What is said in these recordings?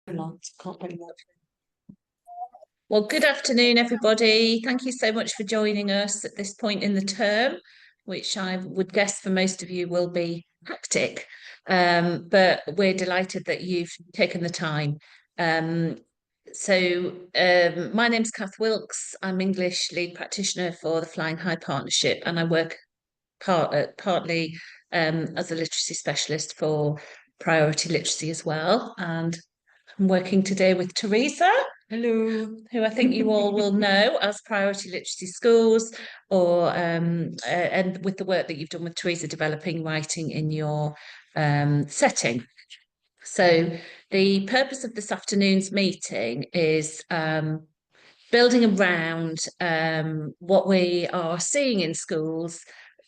Can't really work. Well, good afternoon, everybody. Thank you so much for joining us at this point in the term, which I would guess for most of you will be hectic. But we're delighted that you've taken the time. My name's Kath Wilkes. I'm English lead practitioner for the Flying High Partnership, and I work partly as a literacy specialist for priority literacy as well. And I'm working today with Teresa. Hello. Who I think you all will know as Priority Literacy Schools, or and with the work that you've done with Teresa developing writing in your setting. So the purpose of this afternoon's meeting is building around what we are seeing in schools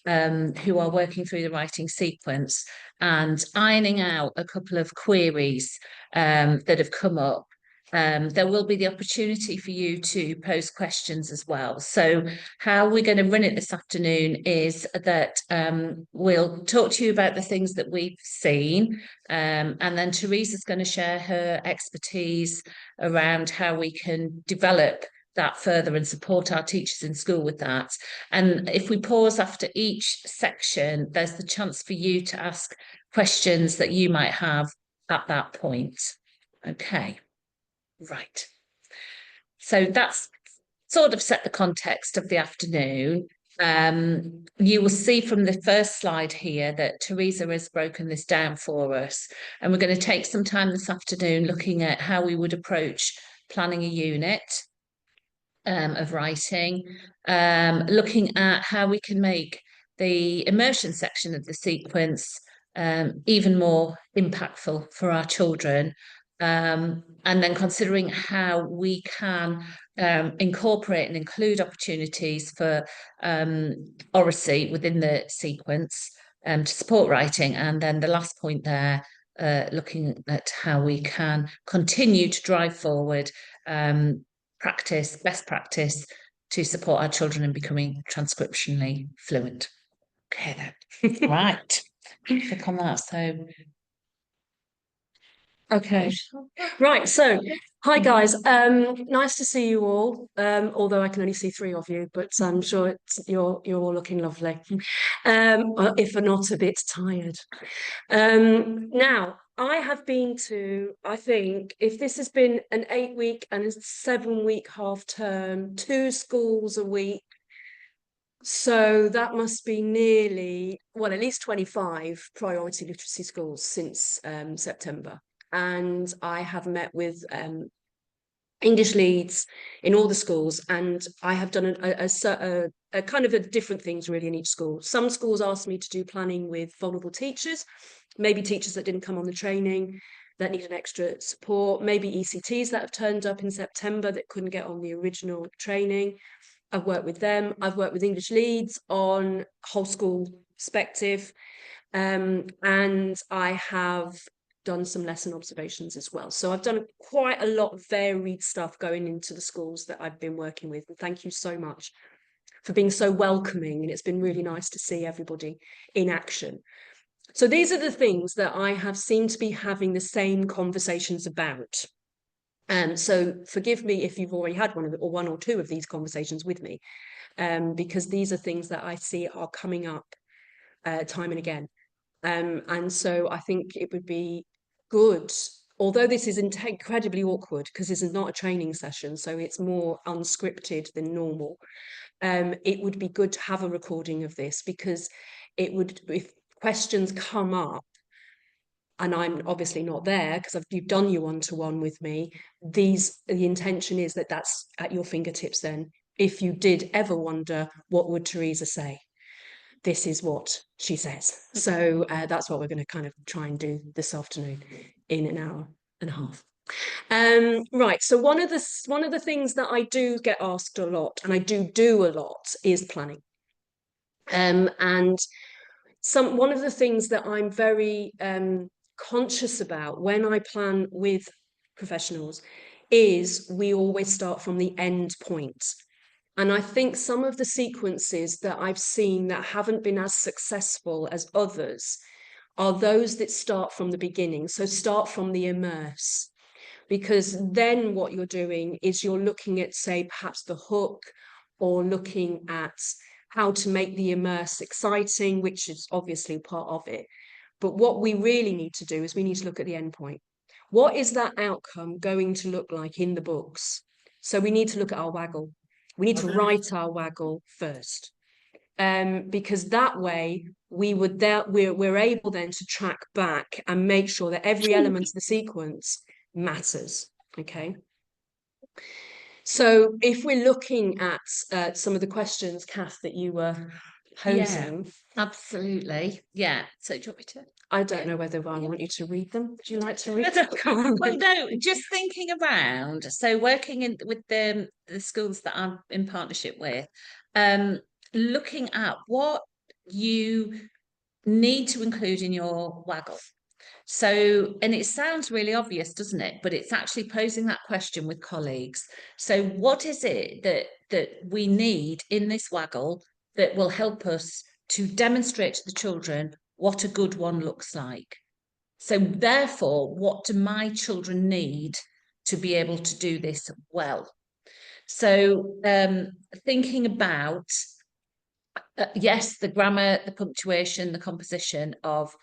who are working through the writing sequence and ironing out a couple of queries that have come up. There will be the opportunity for you to pose questions as well. So how we're going to run it this afternoon is that we'll talk to you about the things that we've seen, and then Teresa's going to share her expertise around how we can develop that further and support our teachers in school with that. And if we pause after each section, there's the chance for you to ask questions that you might have at that point. Okay. Right. So that's sort of set the context of the afternoon. You will see from the first slide here that Teresa has broken this down for us. And we're going to take some time this afternoon looking at how we would approach planning a unit of writing, looking at how we can make the immersion section of the sequence even more impactful for our children, and then considering how we can incorporate and include opportunities for oracy within the sequence to support writing. And then the last point there, looking at how we can continue to drive forward best practice to support our children in becoming transcriptionally fluent. Okay, then. Right. Click on that. So Okay. Right. So, hi guys. Nice to see you all. Although I can only see three of you, but I'm sure you're all looking lovely. If not a bit tired. Now I have been to, I think, if this has been an 8-week and a 7-week half term, 2 schools a week. So that must be nearly, well, at least 25 priority literacy schools since September. And I have met with English leads in all the schools, and I have done a kind of a different things really in each school. Some schools asked me to do planning with vulnerable teachers, maybe teachers that didn't come on the training that need an extra support, maybe ECTs that have turned up in September that couldn't get on the original training. I've worked with them. I've worked with English leads on whole school perspective, and I have done some lesson observations as well. So I've done quite a lot of varied stuff going into the schools that I've been working with. And thank you so much for being so welcoming. And it's been really nice to see everybody in action. So these are the things that I have seemed to be having the same conversations about. So forgive me if you've already had one or two of these conversations with me, because these are things that I see are coming up time and again. And so I think it would be good, although this is incredibly awkward because this is not a training session, so it's more unscripted than normal. It would be good to have a recording of this, because it would, if questions come up, and I'm obviously not there because you've done your one-to-one with me, the intention is that that's at your fingertips then. If you did ever wonder, what would Teresa say? This is what she says. So that's what we're going to kind of try and do this afternoon in an hour and a half. Right. So one of the things that I do get asked a lot, and I do a lot, is planning. And one of the things that I'm very conscious about when I plan with professionals is we always start from the end point. And I think some of the sequences that I've seen that haven't been as successful as others are those that start from the beginning. So start from the immerse. because then what you're doing is you're looking at, say, perhaps the hook, or looking at how to make the immerse exciting, which is obviously part of it. But what we really need to do is we need to look at the endpoint. What is that outcome going to look like in the books? So we need to look at our waggle. We need to write our waggle first. Because that way we're able then to track back and make sure that every element of the sequence matters. Okay. So if we're looking at some of the questions, Kath, that you were posing. Absolutely. Yeah. So do you want me to? I don't know whether I want you to read them. Would you like to read them? Well, no, just thinking around. So working in with the schools that I'm in partnership with, looking at what you need to include in your waggle. So, and it sounds really obvious, doesn't it? But it's actually posing that question with colleagues. So, what is it that we need in this waggle that will help us to demonstrate to the children what a good one looks like? So, therefore, what do my children need to be able to do this well? So, thinking about yes, the grammar, the punctuation, the composition of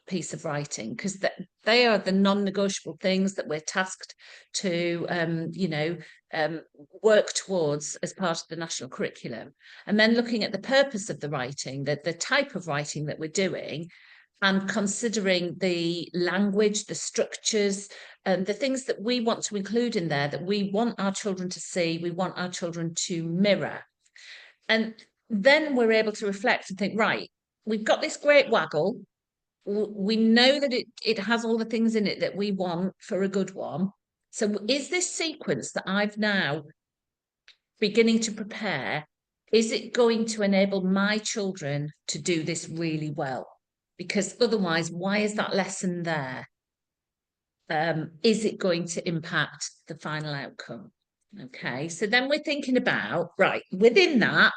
piece of writing, because they are the non-negotiable things that we're tasked to work towards as part of the national curriculum. And then looking at the purpose of the writing, the type of writing that we're doing, and considering the language, the structures, and the things that we want to include in there that we want our children to see, we want our children to mirror. And then we're able to reflect and think, right, we've got this great waggle. We know that it has all the things in it that we want for a good one. So is this sequence that I've now beginning to prepare, is it going to enable my children to do this really well? Because otherwise, why is that lesson there? Is it going to impact the final outcome? Okay, so then we're thinking about, right, within that,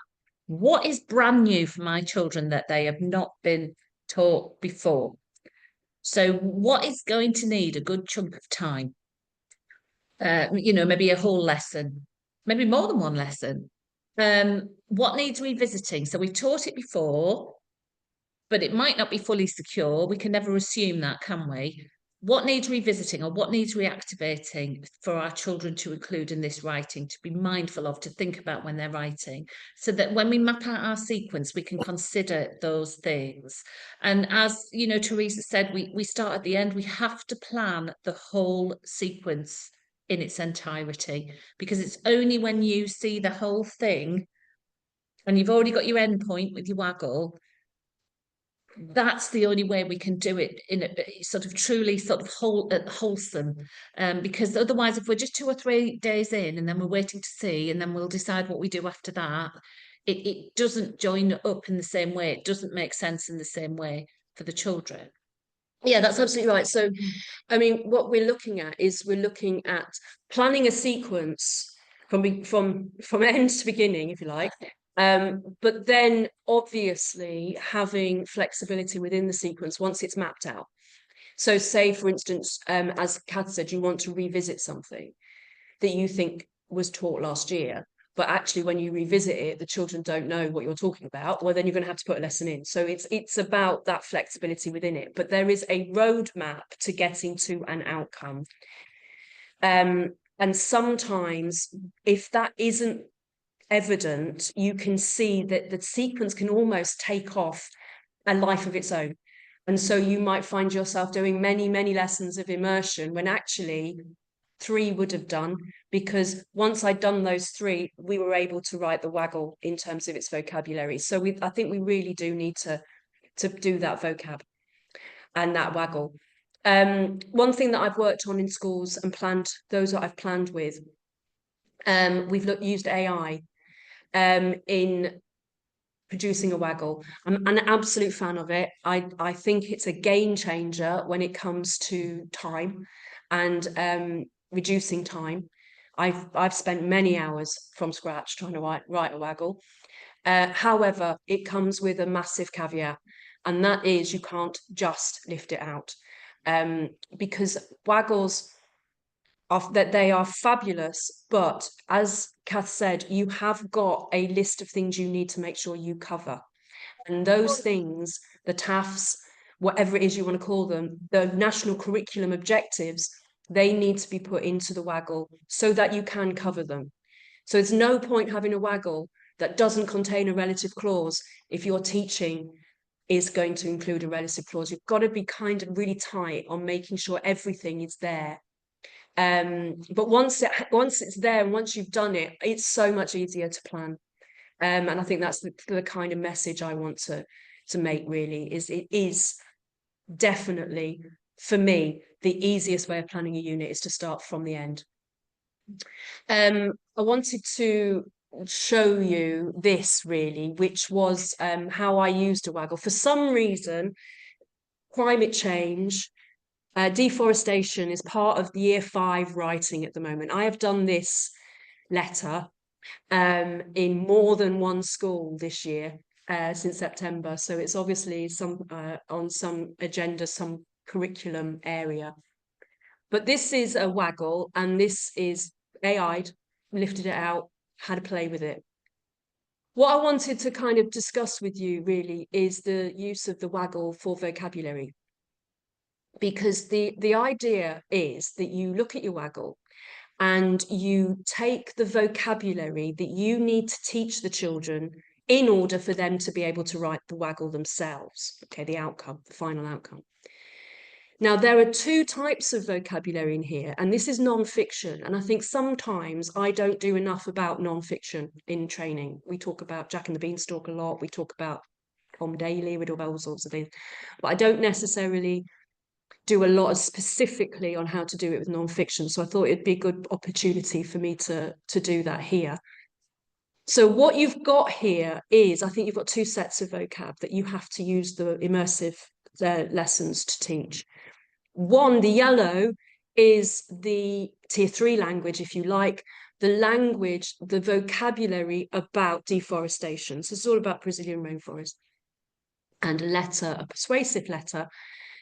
what is brand new for my children that they have not been taught before? So what is going to need a good chunk of time? Maybe a whole lesson, maybe more than one lesson. What needs revisiting? So we've taught it before, but it might not be fully secure. We can never assume that, can we? What needs revisiting, or what needs reactivating for our children to include in this writing, to be mindful of, to think about when they're writing, so that when we map out our sequence, we can consider those things. And as you know, Teresa said, we start at the end. We have to plan the whole sequence in its entirety, because it's only when you see the whole thing and you've already got your end point with your waggle, that's the only way we can do it in a sort of truly sort of wholesome. Because otherwise, if we're just 2 or 3 days in and then we're waiting to see, and then we'll decide what we do after that, it doesn't join up in the same way. It doesn't make sense in the same way for the children. Yeah, that's absolutely right. So, I mean, what we're looking at is we're looking at planning a sequence from end to beginning, if you like. But then obviously having flexibility within the sequence once it's mapped out. So say, for instance, as Kath said, you want to revisit something that you think was taught last year, but actually when you revisit it, the children don't know what you're talking about, well, then you're going to have to put a lesson in. So it's about that flexibility within it, but there is a roadmap to getting to an outcome. And sometimes if that isn't evident, you can see that the sequence can almost take off a life of its own. And so you might find yourself doing many, many lessons of immersion when actually 3 would have done, because once I'd done those 3, we were able to write the waggle in terms of its vocabulary. So I think we really do need to do that vocab and that waggle. One thing that I've worked on in schools and planned, those that I've planned with, we've used AI in producing a waggle. I'm an absolute fan of it. I think it's a game changer when it comes to time and reducing time. I've spent many hours from scratch trying to write a waggle. However, it comes with a massive caveat, and that is you can't just lift it out, because waggles that they are fabulous, but as Kath said, you have got a list of things you need to make sure you cover. And those things, the TAFs, whatever it is you want to call them, the national curriculum objectives, they need to be put into the WAGL so that you can cover them. So it's no point having a WAGL that doesn't contain a relative clause if your teaching is going to include a relative clause. You've got to be kind of really tight on making sure everything is there. But once it's there and once you've done it, it's so much easier to plan. And I think that's the kind of message I want to make, really, is it is definitely, for me, the easiest way of planning a unit is to start from the end. I wanted to show you this, really, which was how I used a WAGL. For some reason, climate change, deforestation is part of year 5 writing at the moment. I have done this letter in more than one school this year since September. So it's obviously on some agenda, some curriculum area. But this is a WAGL, and this is AI'd, lifted it out, had a play with it. What I wanted to kind of discuss with you really is the use of the WAGL for vocabulary. Because the idea is that you look at your WAGL and you take the vocabulary that you need to teach the children in order for them to be able to write the WAGL themselves. Okay, the outcome, the final outcome. Now, there are 2 types of vocabulary in here, and this is non-fiction. And I think sometimes I don't do enough about non-fiction in training. We talk about Jack and the Beanstalk a lot. We talk about Tom Daley, we talk about all sorts of things. But I don't necessarily do a lot specifically on how to do it with non-fiction. So I thought it'd be a good opportunity for me to do that here. So what you've got here is, I think you've got 2 sets of vocab that you have to use the immersive lessons to teach. One, the yellow, is the tier 3 language, if you like, the language, the vocabulary about deforestation. So it's all about Brazilian rainforest. And a letter, a persuasive letter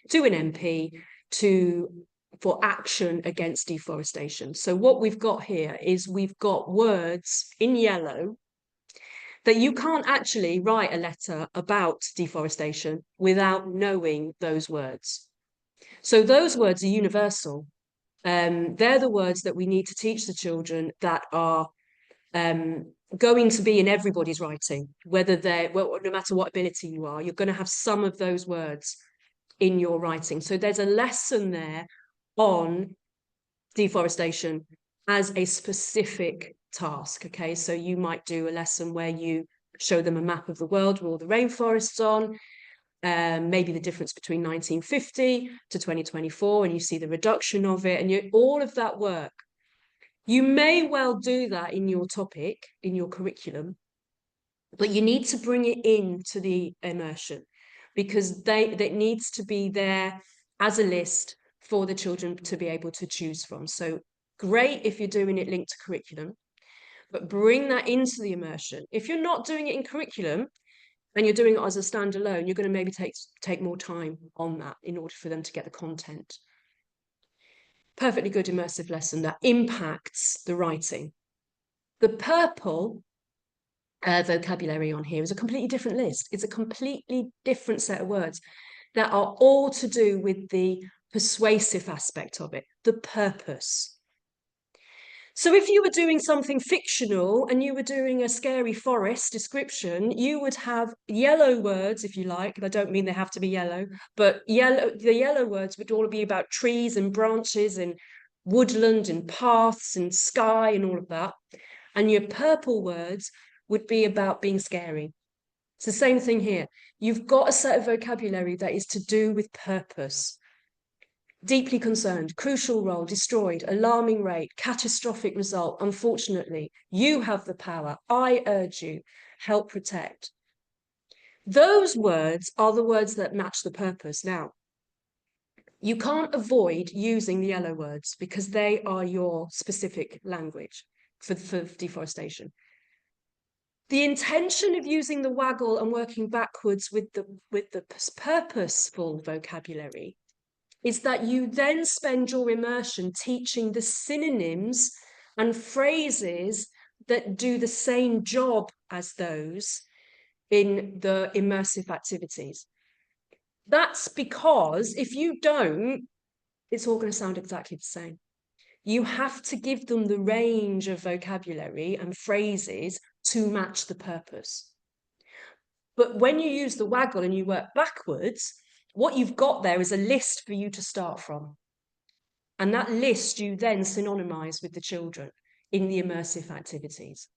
to an MP for action against deforestation. So what we've got here is we've got words in yellow that you can't actually write a letter about deforestation without knowing those words. So those words are universal. They're the words that we need to teach the children that are going to be in everybody's writing, whether no matter what ability you are, you're going to have some of those words in your writing. So there's a lesson there on deforestation as a specific task. Okay, so you might do a lesson where you show them a map of the world with all the rainforests on, maybe the difference between 1950 to 2024, and you see the reduction of it, and all of that work. You may well do that in your topic, in your curriculum, but you need to bring it into the immersion, because that needs to be there as a list for the children to be able to choose from. So great if you're doing it linked to curriculum, but bring that into the immersion. If you're not doing it in curriculum and you're doing it as a standalone, you're going to maybe take more time on that in order for them to get the content. Perfectly good immersive lesson that impacts the writing. The purple vocabulary on here is a completely different list. It's a completely different set of words that are all to do with the persuasive aspect of it, the purpose. So if you were doing something fictional and you were doing a scary forest description, you would have yellow words, if you like, and I don't mean they have to be yellow, but the yellow words would all be about trees and branches and woodland and paths and sky and all of that. And your purple words would be about being scary. It's the same thing here. You've got a set of vocabulary that is to do with purpose. Deeply concerned, crucial role, destroyed, alarming rate, catastrophic result, unfortunately. You have the power. I urge you, help protect. Those words are the words that match the purpose. Now, you can't avoid using the yellow words because they are your specific language for deforestation. The intention of using the WAGL and working backwards with the purposeful vocabulary is that you then spend your immersion teaching the synonyms and phrases that do the same job as those in the immersive activities. That's because if you don't, it's all going to sound exactly the same. You have to give them the range of vocabulary and phrases to match the purpose. But when you use the waggle and you work backwards, what you've got there is a list for you to start from. And that list you then synonymize with the children in the immersive activities.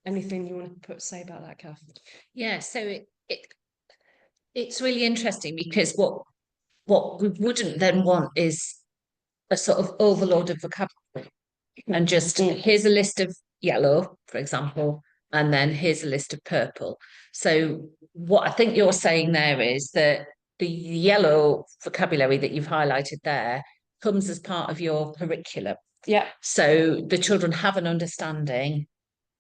Anything you want to say about that, Kath? Yeah, so it's really interesting because what we wouldn't then want is a sort of overload of vocabulary and just here's a list of yellow, for example, and then here's a list of purple. So what I think you're saying there is that the yellow vocabulary that you've highlighted there comes as part of your curriculum. Yeah. So the children have an understanding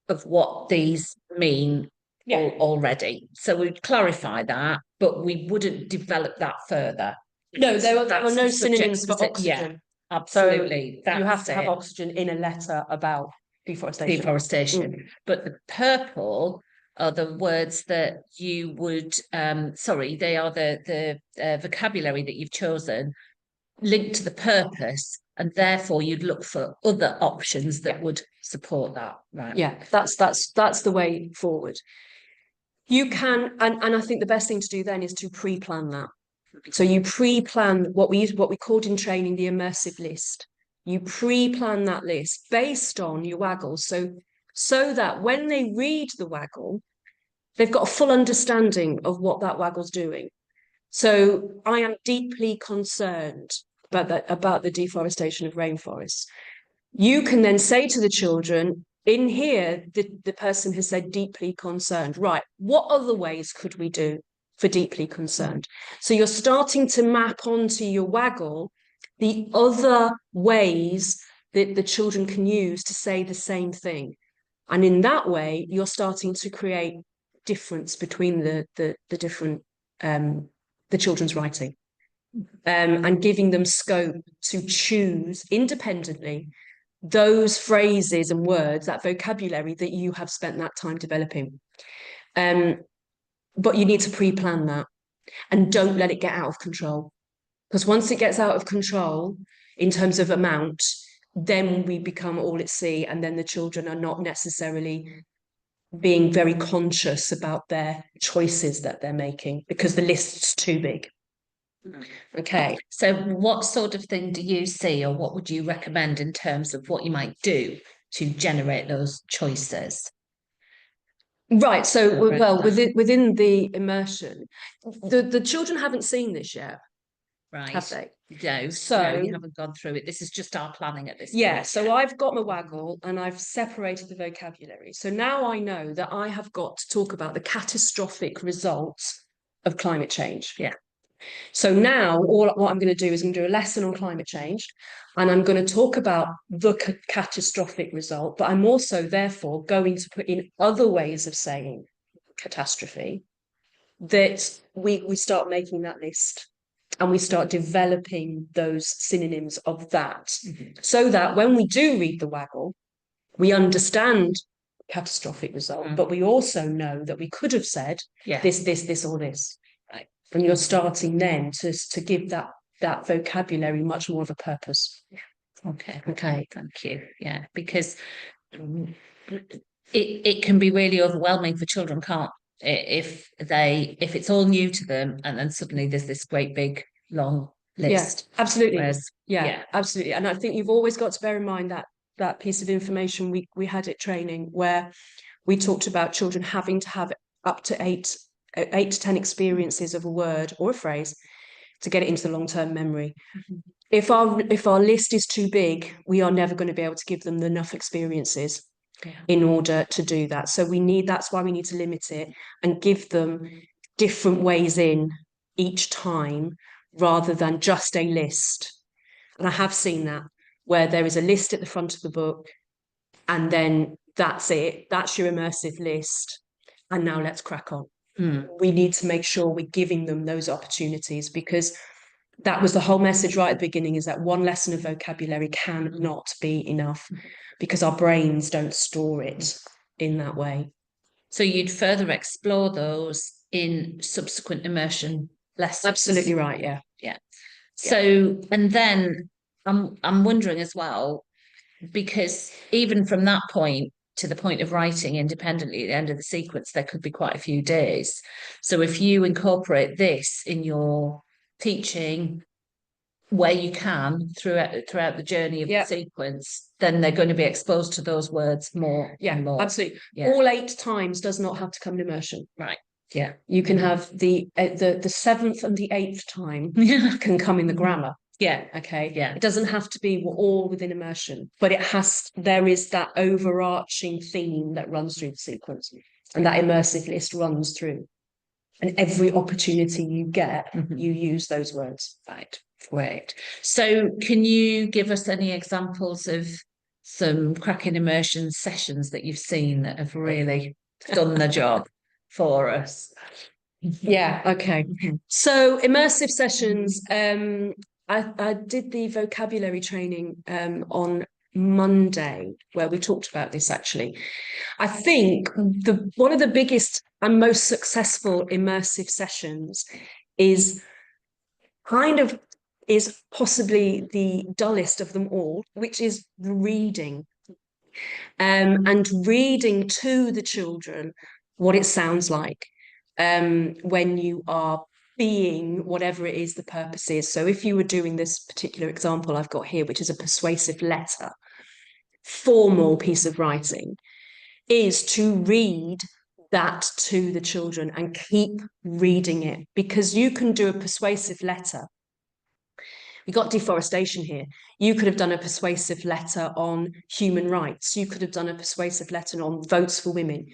of what these mean already. So we'd clarify that, but we wouldn't develop that further. No, there are no synonyms for oxygen. Yeah, absolutely. So you have to have oxygen in a letter about deforestation. Deforestation. But the purple are the words that you would, they are the vocabulary that you've chosen linked to the purpose, and therefore you'd look for other options that would support that. Right. Yeah, that's the way forward. You can, and I think the best thing to do then is to pre-plan that. So you pre-plan what we called in training the immersive list. You pre-plan that list based on your waggle, so that when they read the waggle, they've got a full understanding of what that waggle's doing. So I am deeply concerned about the deforestation of rainforests. You can then say to the children, in here, the person has said deeply concerned. Right, what other ways could we do for deeply concerned? So you're starting to map onto your waggle the other ways that the children can use to say the same thing. And in that way, you're starting to create difference between the different the children's writing, and giving them scope to choose independently those phrases and words, that vocabulary that you have spent that time developing. But you need to pre-plan that and don't let it get out of control. Because once it gets out of control in terms of amount, then we become all at sea, and then the children are not necessarily being very conscious about their choices that they're making because the list's too big. Okay. So what sort of thing do you see, or what would you recommend in terms of what you might do to generate those choices? Right. So, well, within the immersion, the children haven't seen this yet. Right. Have they? No. So no, you haven't gone through it. This is just our planning at this point. Yeah. So I've got my waggle and I've separated the vocabulary. So now I know that I have got to talk about the catastrophic results of climate change. Yeah. So now what I'm going to do is I'm going to do a lesson on climate change, and I'm going to talk about the catastrophic result, but I'm also therefore going to put in other ways of saying catastrophe, that we start making that list and we start developing those synonyms of that, so that when we do read the waggle, we understand catastrophic result, but we also know that we could have said this, or this. And you're starting then to give that vocabulary much more of a purpose. Okay, thank you. Yeah, because it can be really overwhelming for children, can't it? If it's all new to them, and then suddenly there's this great big long list. Yeah, absolutely. Whereas, absolutely. And I think you've always got to bear in mind that piece of information we had at training, where we talked about children having to have up to 8 to 10 experiences of a word or a phrase to get it into the long-term memory. If our list is too big, we are never going to be able to give them enough experiences in order to do that. So that's why we need to limit it and give them different ways in each time, rather than just a list. And I have seen that, where there is a list at the front of the book, and then that's it. That's your immersive list. And now let's crack on. Mm. we need to make sure we're giving them those opportunities, because that was the whole message right at the beginning, is that one lesson of vocabulary cannot be enough, because our brains don't store it in that way. So you'd further explore those in subsequent immersion lessons. Absolutely right, yeah. Yeah. So, and then I'm wondering as well, because even from that point to the point of writing independently at the end of the sequence, there could be quite a few days. So if you incorporate this in your teaching where you can throughout the journey of the sequence, then they're going to be exposed to those words more and more. Absolutely. Yeah. All 8 times does not have to come in immersion. Right. Yeah. You can have the 7th and the 8th time can come in the grammar. Yeah. Okay. Yeah. It doesn't have to be all within immersion, but there is that overarching theme that runs through the sequence, and that immersive list runs through. And every opportunity you get, you use those words. Right. Great. So can you give us any examples of some cracking immersion sessions that you've seen that have really done the job for us? Yeah, okay. So immersive sessions, I did the vocabulary training on Monday, where we talked about this actually. I think one of the biggest and most successful immersive sessions is possibly the dullest of them all, which is reading. And reading to the children what it sounds like when you are being whatever it is the purpose is. So if you were doing this particular example I've got here, which is a persuasive letter, formal piece of writing, is to read that to the children and keep reading it, because you can do a persuasive letter. We got deforestation here. You could have done a persuasive letter on human rights. You could have done a persuasive letter on votes for women.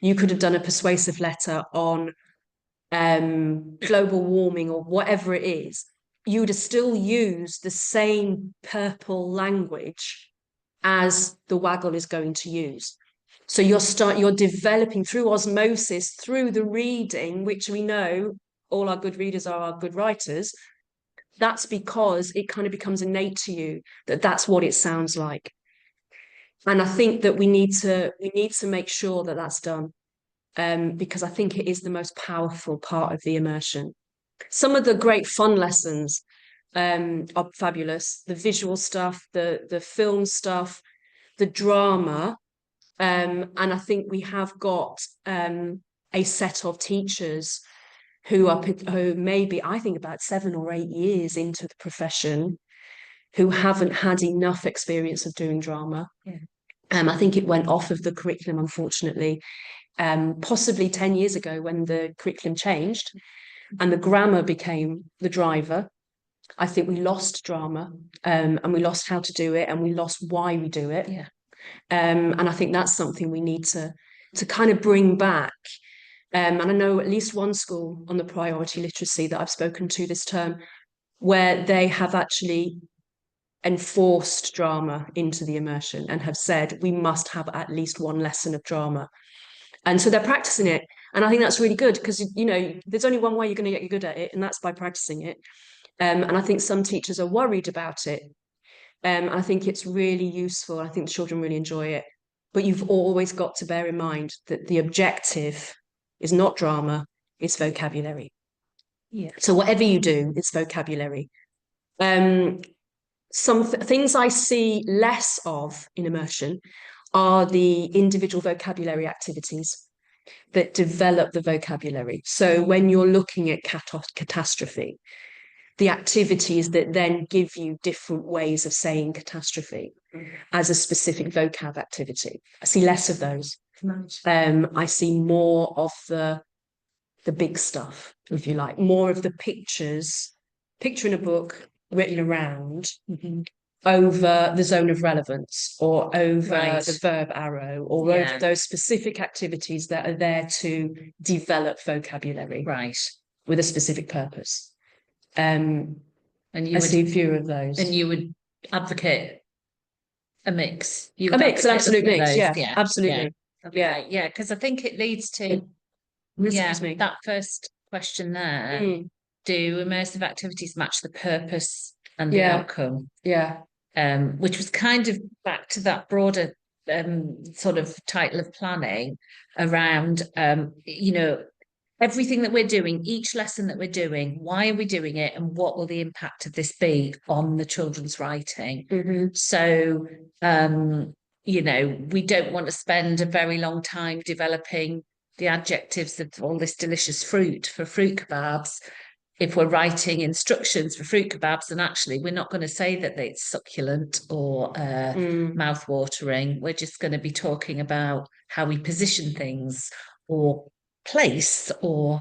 You could have done a persuasive letter on global warming or whatever it is. You would have still used the same purple language as the waggle is going to use. So you're developing through osmosis, through the reading, which we know all our good readers are our good writers. That's because it kind of becomes innate to you that that's what it sounds like. And I think that we need to make sure that that's done, because I think it is the most powerful part of the immersion. Some of the great fun lessons are fabulous. The visual stuff, the film stuff, the drama. And I think we have got a set of teachers who maybe, I think, about 7 or 8 years into the profession, who haven't had enough experience of doing drama. Yeah. I think it went off of the curriculum, unfortunately, possibly 10 years ago when the curriculum changed and the grammar became the driver. I think we lost drama, and we lost how to do it, and we lost why we do it. Yeah. And I think that's something we need to kind of bring back. And I know at least one school on the priority literacy that I've spoken to this term, where they have actually enforced drama into the immersion and have said we must have at least one lesson of drama. And so they're practicing it. And I think that's really good, because, you know, there's only one way you're going to get good at it, and that's by practicing it. And I think some teachers are worried about it. I think it's really useful. I think the children really enjoy it. But you've always got to bear in mind that the objective is not drama, it's vocabulary. Yeah. So whatever you do, it's vocabulary. Some things I see less of in immersion are the individual vocabulary activities that develop the vocabulary. So when you're looking at catastrophe, the activities that then give you different ways of saying catastrophe as a specific vocab activity, I see less of those. I see more of the big stuff, if you like, more of the pictures, picture in a book written around over the zone of relevance, or over the verb arrow, or over those specific activities that are there to develop vocabulary, with a specific purpose. And I see fewer of those. And you would advocate a mix. An absolute mix, yeah, absolutely. Yeah, because I think it leads to Excuse me. that first question there, Mm, do immersive activities match the purpose and the Yeah. outcome? yeah. Which was kind of back to that broader sort of title of planning around, you know, everything that we're doing, each lesson that we're doing, why are we doing it, and what will the impact of this be on the children's writing? Mhm. So, you know, we don't want to spend a very long time developing the adjectives of all this delicious fruit for fruit kebabs if we're writing instructions for fruit kebabs, and actually we're not going to say that it's succulent or mouth-watering. We're just going to be talking about how we position things or place or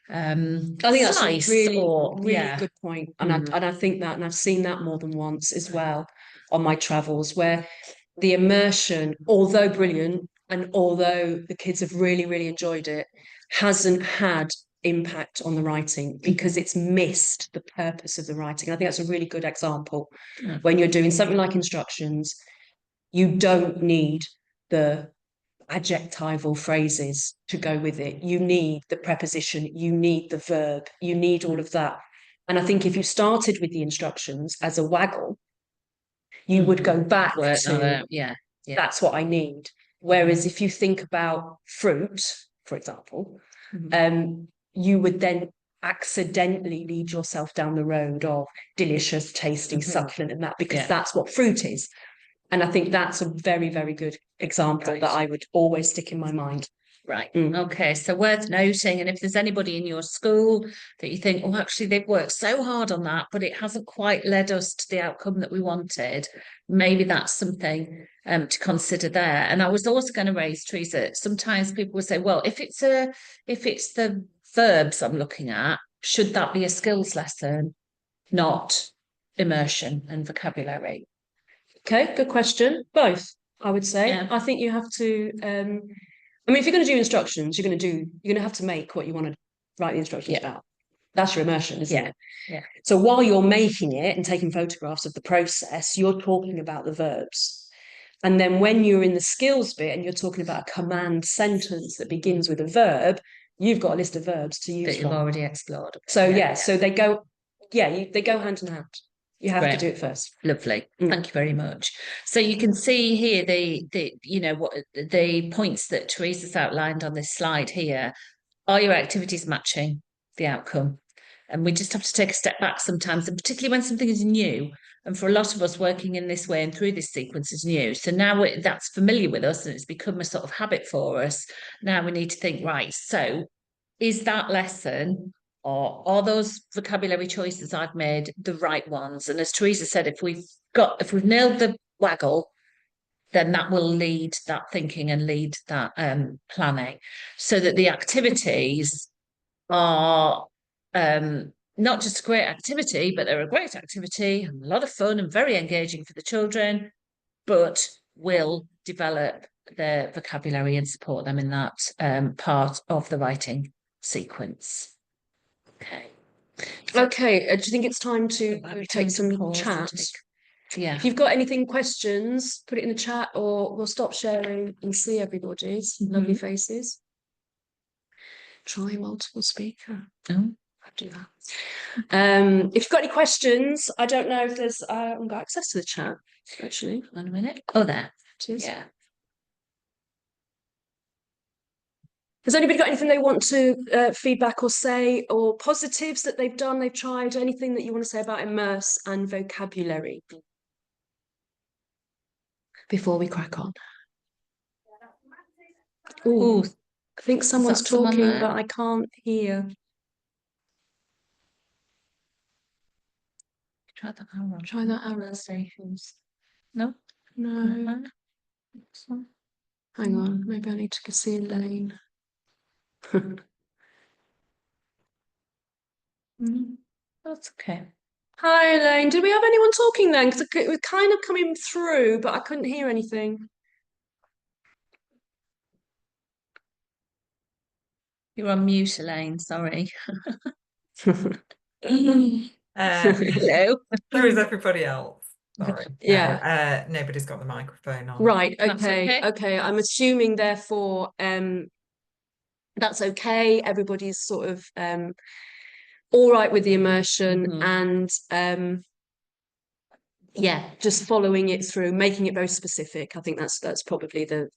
I think that's a slice really, or really good point. And I think that, and I've seen that more than once as well on my travels, where the immersion, although brilliant, and although the kids have really, really enjoyed it, hasn't had impact on the writing because it's missed the purpose of the writing. I think that's a really good example. When you're doing something like instructions, you don't need the adjectival phrases to go with it. You need the preposition, you need the verb, you need all of that. And I think if you started with the instructions as a waggle, you would go back to, yeah. that's what I need. Whereas if you think about fruit, for example, you would then accidentally lead yourself down the road of delicious, tasty, succulent, and that, because that's what fruit is. And I think that's a very, very good example that I would always stick in my mind. Right. Okay. So worth noting. And if there's anybody in your school that you think, oh, actually, they've worked so hard on that, but it hasn't quite led us to the outcome that we wanted, maybe that's something to consider there. And I was also going to raise, Teresa, sometimes people will say, well, if it's the verbs I'm looking at, should that be a skills lesson, not immersion and vocabulary? Okay, good question. Both, I would say. Yeah. I think you have to I mean, if you're going to do instructions, you're going to have to make what you want to write the instructions about. That's your immersion, isn't it? Yeah. So while you're making it and taking photographs of the process, you're talking about the verbs. And then when you're in the skills bit and you're talking about a command sentence that begins with a verb, you've got a list of verbs to use that you've already explored. So so they go, they go hand in hand. You have to do it first. Lovely. Thank you very much. So you can see here the you know what the points that Teresa's outlined on this slide here. Are your activities matching the outcome? And we just have to take a step back sometimes, and particularly when something is new. And for a lot of us, working in this way and through this sequence is new. So now that's familiar with us and it's become a sort of habit for us. Now we need to think, right, so is that lesson or are those vocabulary choices I've made the right ones? And as Teresa said, if we've nailed the waggle, then that will lead that thinking and lead that planning, so that the activities are not just a great activity, but they're a great activity and a lot of fun and very engaging for the children, but will develop their vocabulary and support them in that part of the writing sequence. Okay. Do you think it's time to take some chat? Yeah. If you've got anything, questions, put it in the chat, or we'll stop sharing and see everybody's lovely faces. Try multiple speaker. Oh. I'll do that. If you've got any questions, I don't know if there's I've got access to the chat actually. 1 minute. Oh, there. It is. Yeah. Has anybody got anything they want to feedback or say, or positives that they've done, they've tried, anything that you want to say about immerse and vocabulary before we crack on? Oh, I think someone's talking, but I can't hear. Try that arrow. Try that arrow. No? No. Hang on, maybe I need to see Elaine. That's okay. Hi, Elaine. Did we have anyone talking then? Because it was kind of coming through, but I couldn't hear anything. You're on mute, Elaine. Sorry. Hello. So is everybody else. Sorry. Yeah. Nobody's got the microphone on. Right. Okay. Okay. I'm assuming, therefore, that's okay. Everybody's sort of all right with the immersion, and yeah, just following it through, making it very specific. I think that's probably the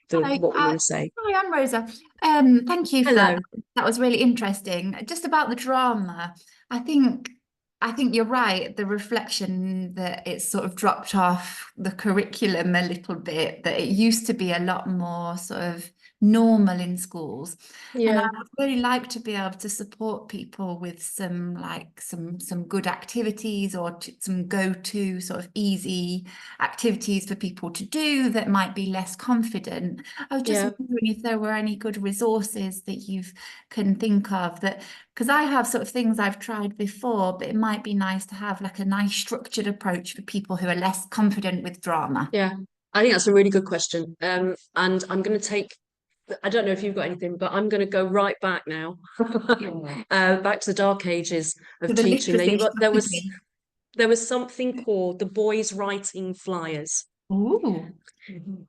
Hello, what we want to say. hi, I'm Rosa. Thank you for Hello. that. That was really interesting. Just about the drama, I think you're right. The reflection that it's sort of dropped off the curriculum a little bit, that it used to be a lot more sort of normal in schools. And I Yeah, would really like to be able to support people with some good activities, or some go-to sort of easy activities for people to do that might be less confident. I was just yeah. wondering if there were any good resources that you can think of, that, because I have sort of things I've tried before, but it might be nice to have like a nice structured approach for people who are less confident with drama. Yeah, I think that's a really good question. And I'm going to take, I don't know if you've got anything, but I'm going to go right back now, back to the dark ages of To the teaching. literacy There was something called the boys writing flyers. Ooh.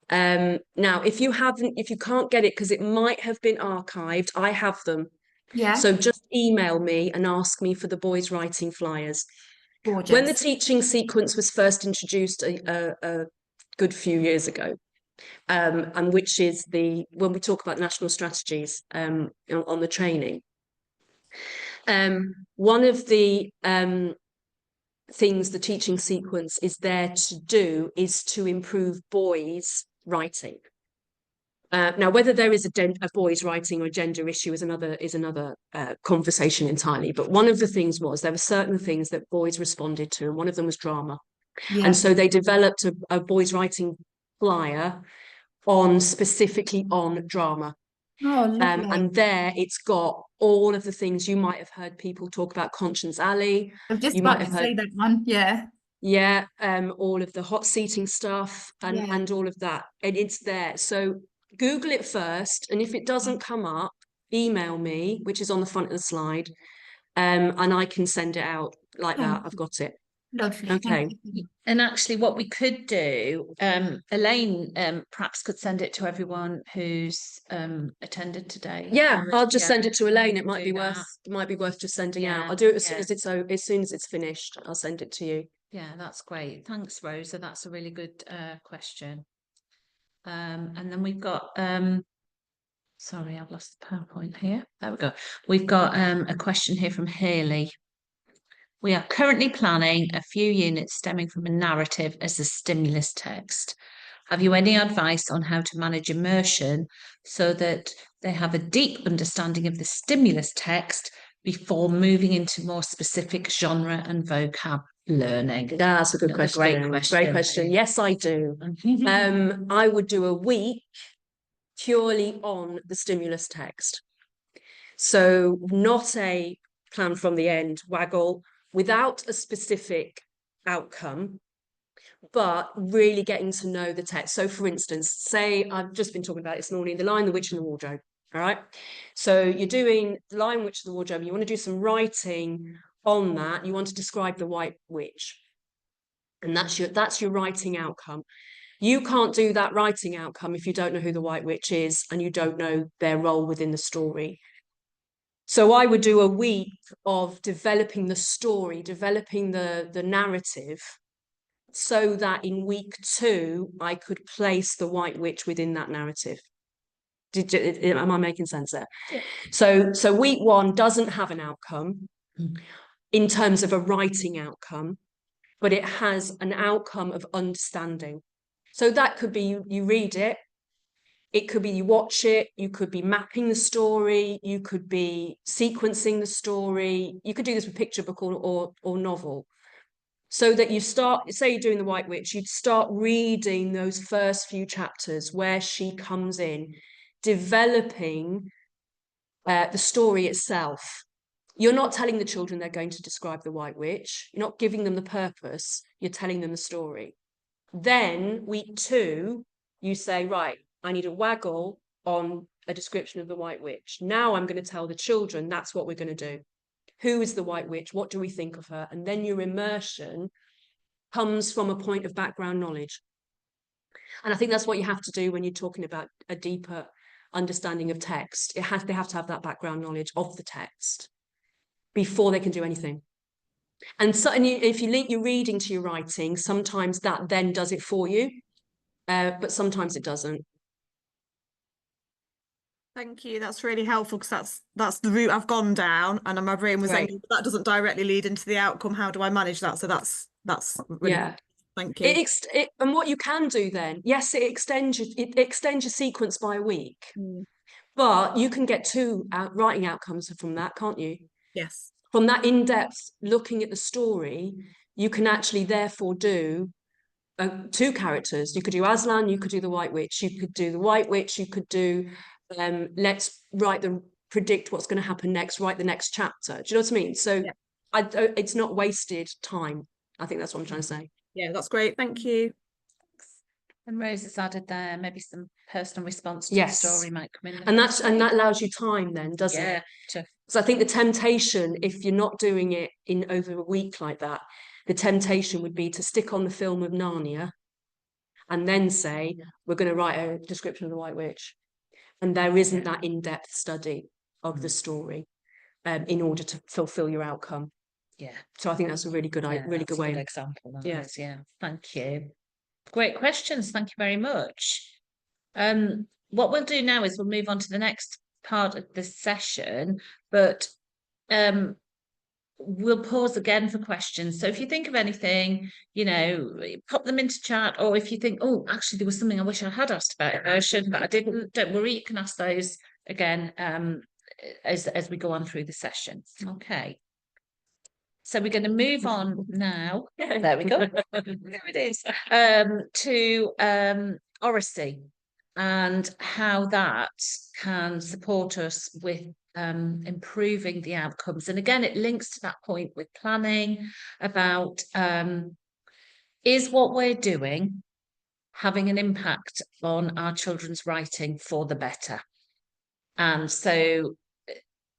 Now, if you can't get it because it might have been archived, I have them. Yeah. So just email me and ask me for the boys writing flyers. Gorgeous. When the teaching sequence was first introduced a good few years ago, and which is when we talk about national strategies on the training, one of the things the teaching sequence is there to do is to improve boys' writing. Now, whether there is a boys' writing or a gender issue is another conversation entirely. But one of the things was there were certain things that boys responded to, and one of them was drama. Yeah. And so they developed a boys' writing flyer specifically on drama. Oh, lovely. And there it's got all of the things you might have heard people talk about. Conscience Alley. I'm just You about might to have say heard, that one. Yeah. yeah, all of the hot seating stuff and Yeah. all of that. And it's there. So Google it first, and if it doesn't come up, email me, which is on the front of the slide, and I can send it out like that. I've got it. Lovely. Okay. Thank you. And actually, what we could do, Elaine, perhaps could send it to everyone who's attended today. Yeah, I'll just Yeah, send it to Elaine. It might do be that. worth just sending out. Yeah, I'll do it as yeah. as soon as it's finished. I'll send it to you. Yeah, that's great. Thanks, Rosa. That's a really good question. And then we've got sorry, I've lost the PowerPoint here. There we go. We've got a question here from Haley. We are currently planning a few units stemming from a narrative as a stimulus text. Have you any advice on how to manage immersion so that they have a deep understanding of the stimulus text before moving into more specific genre and vocab learning? That's a good Another question. Great question. Yes, I do. I would do a week purely on the stimulus text. So not a plan from the end, waggle, without a specific outcome, but really getting to know the text. So for instance, say I've just been talking about it this morning, The Lion, the Witch and the Wardrobe. All right. So you're doing The Lion, Witch and the Wardrobe. You want to do some writing on that. You want to describe the White Witch. And that's your writing outcome. You can't do that writing outcome if you don't know who the White Witch is and you don't know their role within the story. So I would do a week of developing the story, developing the narrative, so that in week 2, I could place the White Witch within that narrative. Am I making sense there? Yeah. So week 1 doesn't have an outcome in terms of a writing outcome, but it has an outcome of understanding. So that could be you read it. It could be you watch it, you could be mapping the story, you could be sequencing the story. You could do this with picture book or novel. So that you start, say you're doing The White Witch, you'd start reading those first few chapters where she comes in, developing the story itself. You're not telling the children they're going to describe the White Witch. You're not giving them the purpose. You're telling them the story. Then week 2, you say, right, I need a waggle on a description of the White Witch. Now I'm going to tell the children that's what we're going to do. Who is the White Witch? What do we think of her? And then your immersion comes from a point of background knowledge. And I think that's what you have to do when you're talking about a deeper understanding of text. They have to have that background knowledge of the text before they can do anything. And so, if you link your reading to your writing, sometimes that then does it for you, but sometimes it doesn't. Thank you. That's really helpful, because that's the route I've gone down, and my brain was Great. saying that doesn't directly lead into the outcome. How do I manage that? So that's really Yeah. thank you. And what you can do then, yes, it extends your sequence by a week, but you can get 2 writing outcomes from that, can't you? Yes. From that in-depth looking at the story, you can actually therefore do 2 characters. You could do Aslan, you could do the White Witch, you could do the White Witch, you could do let's predict what's going to happen next, write the next chapter. Do you know what I mean? So yeah. It's not wasted time. I think that's what I'm trying to say. Yeah, that's great. Thank you. And Rose has added there, maybe some personal response to Yes. the story might come in. And that allows you time then, doesn't it? Yeah. So I think the temptation, if you're not doing it in over a week like that, the temptation would be to stick on the film of Narnia and then say, we're going to write a description of the White Witch. And there isn't that in-depth study of the story in order to fulfill your outcome. Yeah. So I think that's a really good, really good way. Good example. Yeah. Yeah. Thank you. Great questions. Thank you very much. What we'll do now is we'll move on to the next part of the session, but we'll pause again for questions. So if you think of anything, pop them into chat, or if you think, oh, actually there was something I wish I had asked about immersion, but I didn't, don't worry, you can ask those again as we go on through the session. Okay. So we're going to move on now. There we go. There it is. To oracy and how that can support us with improving the outcomes. And again, it links to that point with planning about is what we're doing having an impact on our children's writing for the better? And so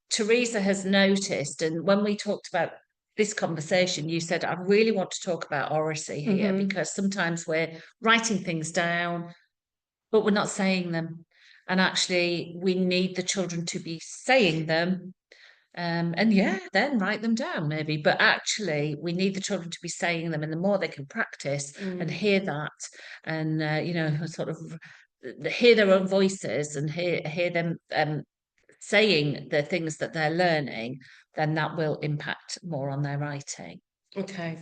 Teresa has noticed, and when we talked about this conversation, you said, I really want to talk about oracy here because sometimes we're writing things down, but we're not saying them. And actually, we need the children to be saying them. And then write them down maybe. But actually, we need the children to be saying them. And the more they can practice and hear that and, sort of hear their own voices and hear them saying the things that they're learning, then that will impact more on their writing. Okay.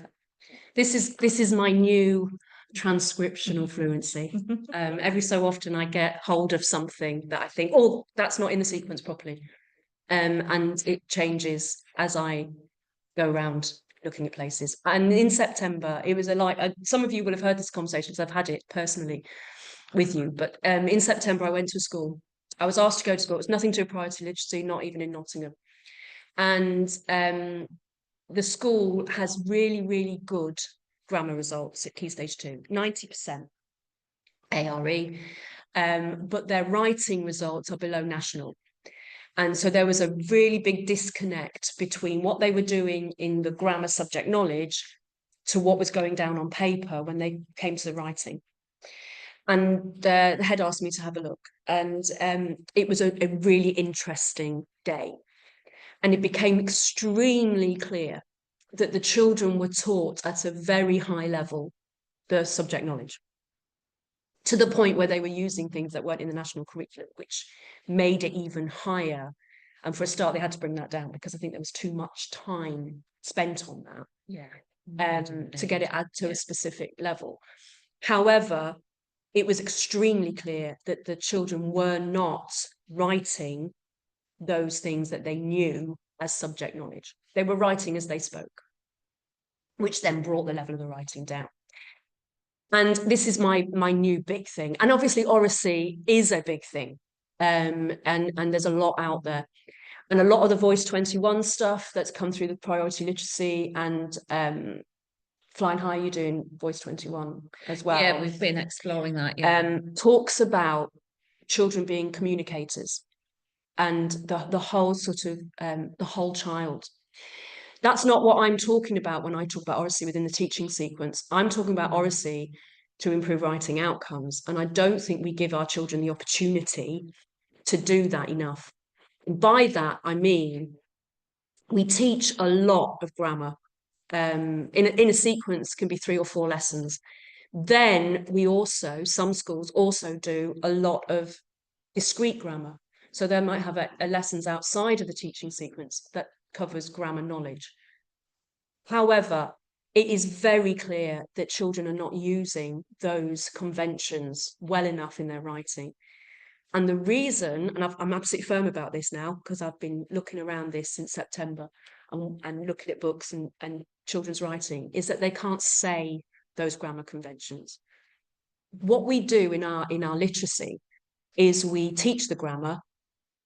This is my new transcriptional fluency. Every so often I get hold of something that I think, oh, that's not in the sequence properly. And it changes as I go around looking at places. And in September, it was some of you will have heard this conversation because I've had it personally with you. But in September, I went to a school. I was asked to go to school. It was nothing to do with priority literacy, not even in Nottingham. And the school has really, really good grammar results at Key Stage 2, 90% ARE, but their writing results are below national. And so there was a really big disconnect between what they were doing in the grammar subject knowledge to what was going down on paper when they came to the writing. And the head asked me to have a look. And it was a really interesting day. And it became extremely clear that the children were taught at a very high level the subject knowledge, to the point where they were using things that weren't in the national curriculum, which made it even higher. And for a start, they had to bring that down because I think there was too much time spent on that. Yeah. To get it to a specific level. However, it was extremely clear that the children were not writing those things that they knew as subject knowledge. They were writing as they spoke, which then brought the level of the writing down. And this is my new big thing. And obviously oracy is a big thing. And there's a lot out there. And a lot of the Voice 21 stuff that's come through the priority literacy and Flying High, you're doing Voice 21 as well. Yeah, we've been exploring that. Yeah. Talks about children being communicators and the whole sort of the whole child. That's not what I'm talking about when I talk about oracy within the teaching sequence. I'm talking about oracy to improve writing outcomes. And I don't think we give our children the opportunity to do that enough. And by that, I mean, we teach a lot of grammar. In a sequence can be 3 or 4 lessons. Then we also, some schools also do a lot of discrete grammar. So they might have a lessons outside of the teaching sequence that covers grammar knowledge. However, it is very clear that children are not using those conventions well enough in their writing. And the reason, and I'm absolutely firm about this now, because I've been looking around this since September and looking at books and children's writing, is that they can't say those grammar conventions. What we do in our literacy is we teach the grammar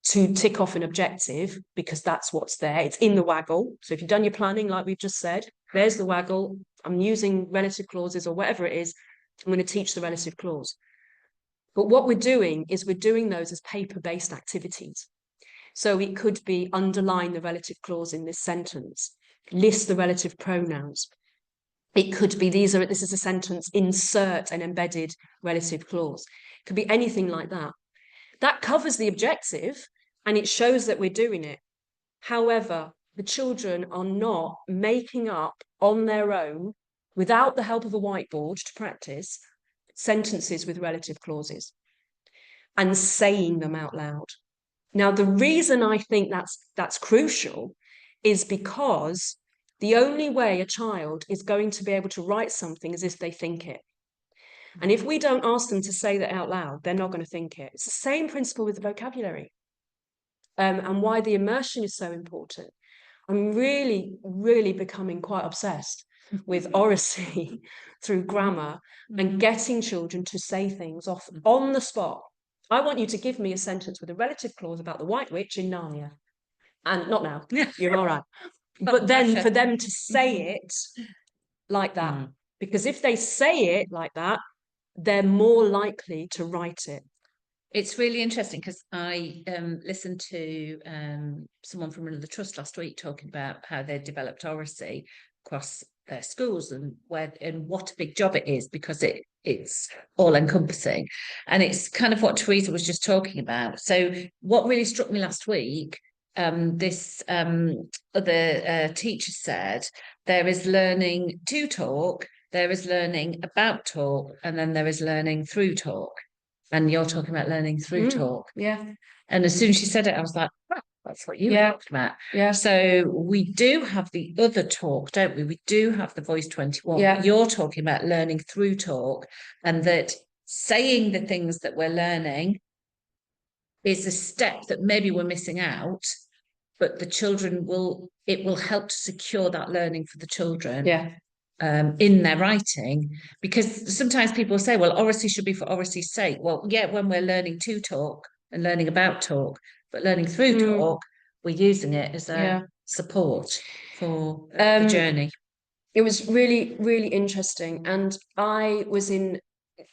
to tick off an objective, because that's what's there. It's in the waggle. So if you've done your planning, like we've just said, there's the waggle. I'm using relative clauses or whatever it is. I'm going to teach the relative clause. But what we're doing is we're doing those as paper-based activities. So it could be underline the relative clause in this sentence, list the relative pronouns. It could be this is a sentence, insert an embedded relative clause. It could be anything like that. That covers the objective and it shows that we're doing it. However, the children are not making up on their own, without the help of a whiteboard to practice, sentences with relative clauses and saying them out loud. Now, the reason I think that's crucial is because the only way a child is going to be able to write something is if they think it. And if we don't ask them to say that out loud, they're not going to think it. It's the same principle with the vocabulary. And why the immersion is so important. I'm really, really becoming quite obsessed with oracy through grammar and getting children to say things off on the spot. I want you to give me a sentence with a relative clause about the White Witch in Narnia. And not now, you're all right. But then for them to say it like that, because if they say it like that, they're more likely to write it. It's really interesting because I listened to someone from another trust last week talking about how they developed oracy across their schools and what a big job it is, because it's all encompassing. And it's kind of what Teresa was just talking about. So what really struck me last week, this other teacher said, there is learning to talk, there is learning about talk, and then there is learning through talk. And you're talking about learning through talk. Yeah. And as soon as she said it, I was like, oh, that's what you were talking about. Yeah. So we do have the other talk, don't we? We do have the Voice 21. Yeah. You're talking about learning through talk, and that saying the things that we're learning is a step that maybe we're missing out, but the children it will help to secure that learning for the children. Yeah. In their writing, because sometimes people say, well, oracy should be for oracy's sake. Well, yeah, when we're learning to talk and learning about talk, but learning through talk, we're using it as a support for the journey. It was really, really interesting. And I was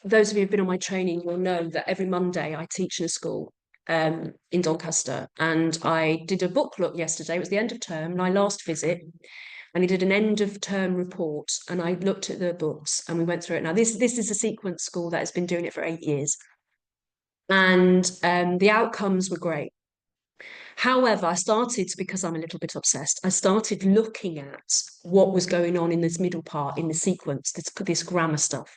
those of you who've been on my training will know that every Monday I teach in a school in Doncaster. And I did a book look yesterday. It was the end of term, my last visit. And he did an end of term report, and I looked at the books and we went through it. Now, this is a sequence school that has been doing it for 8 years. And the outcomes were great. However, I started, because I'm a little bit obsessed, I started looking at what was going on in this middle part, in the sequence, this grammar stuff.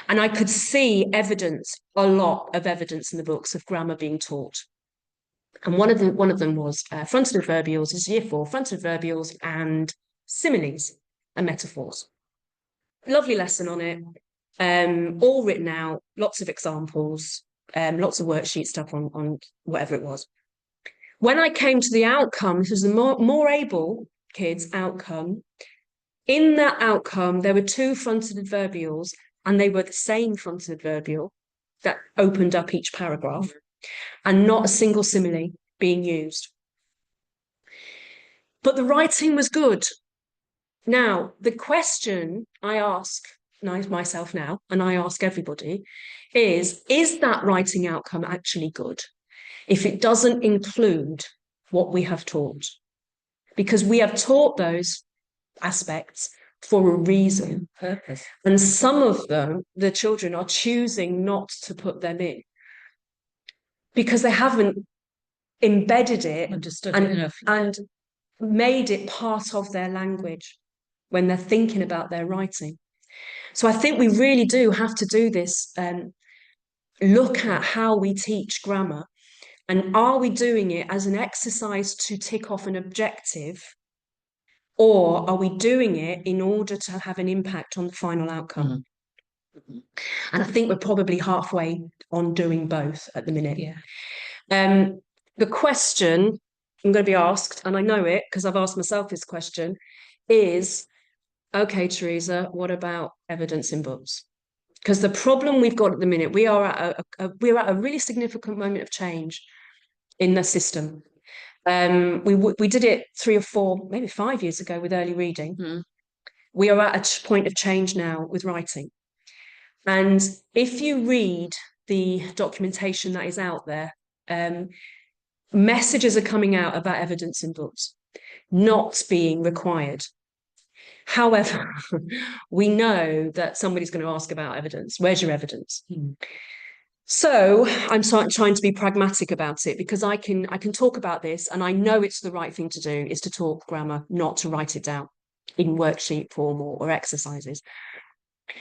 And I could see a lot of evidence in the books of grammar being taught. And one of them was frontal adverbials, is year 4, frontal adverbials and similes and metaphors. Lovely lesson on it, all written out, lots of examples, lots of worksheet stuff on whatever it was. When I came to the outcome, this was the more able kids outcome. In that outcome, there were 2 frontal adverbials, and they were the same frontal adverbial that opened up each paragraph, and not a single simile being used. But the writing was good. Now, the question I ask myself now, and I ask everybody, is that writing outcome actually good if it doesn't include what we have taught? Because we have taught those aspects for a reason. Purpose. And some of them, the children are choosing not to put them in. because they haven't embedded it Understood and, it enough. and made it part of their language when they're thinking about their writing. So I think we really do have to do this, look at how we teach grammar, and are we doing it as an exercise to tick off an objective, or are we doing it in order to have an impact on the final outcome? And I think we're probably halfway on doing both at the minute. Yeah. The question I'm going to be asked, and I know it because I've asked myself this question, is, okay, Teresa, what about evidence in books? Because the problem we've got at the minute, we are at a really significant moment of change in the system. We did it 3 or 4, maybe 5 years ago with early reading. We are at a point of change now with writing. And if you read the documentation that is out there, messages are coming out about evidence in books not being required. However, we know that somebody's going to ask about evidence. Where's your evidence? So I'm trying to be pragmatic about it, because I can talk about this, and I know it's the right thing to do, is to talk grammar, not to write it down in worksheet form or exercises.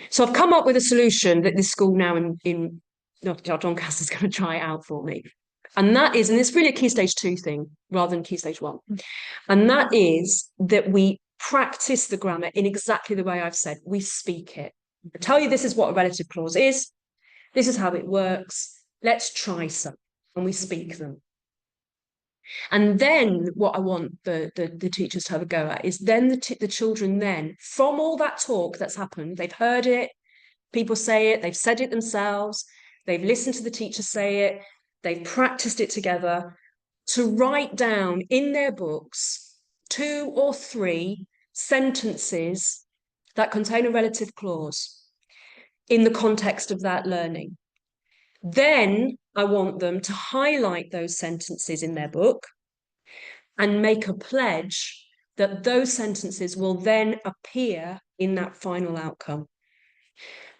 So I've come up with a solution that this school now in Doncaster is going to try it out for me. And that is, and it's really a Key Stage 2 thing rather than Key Stage 1. And that is that we practice the grammar in exactly the way I've said. We speak it. I tell you this is what a relative clause is. This is how it works. Let's try some. And we speak them. And then what I want the teachers to have a go at is then the children then, from all that talk that's happened, they've heard it, people say it, they've said it themselves, they've listened to the teacher say it, they've practiced it together, to write down in their books 2 or 3 sentences that contain a relative clause in the context of that learning. Then I want them to highlight those sentences in their book and make a pledge that those sentences will then appear in that final outcome.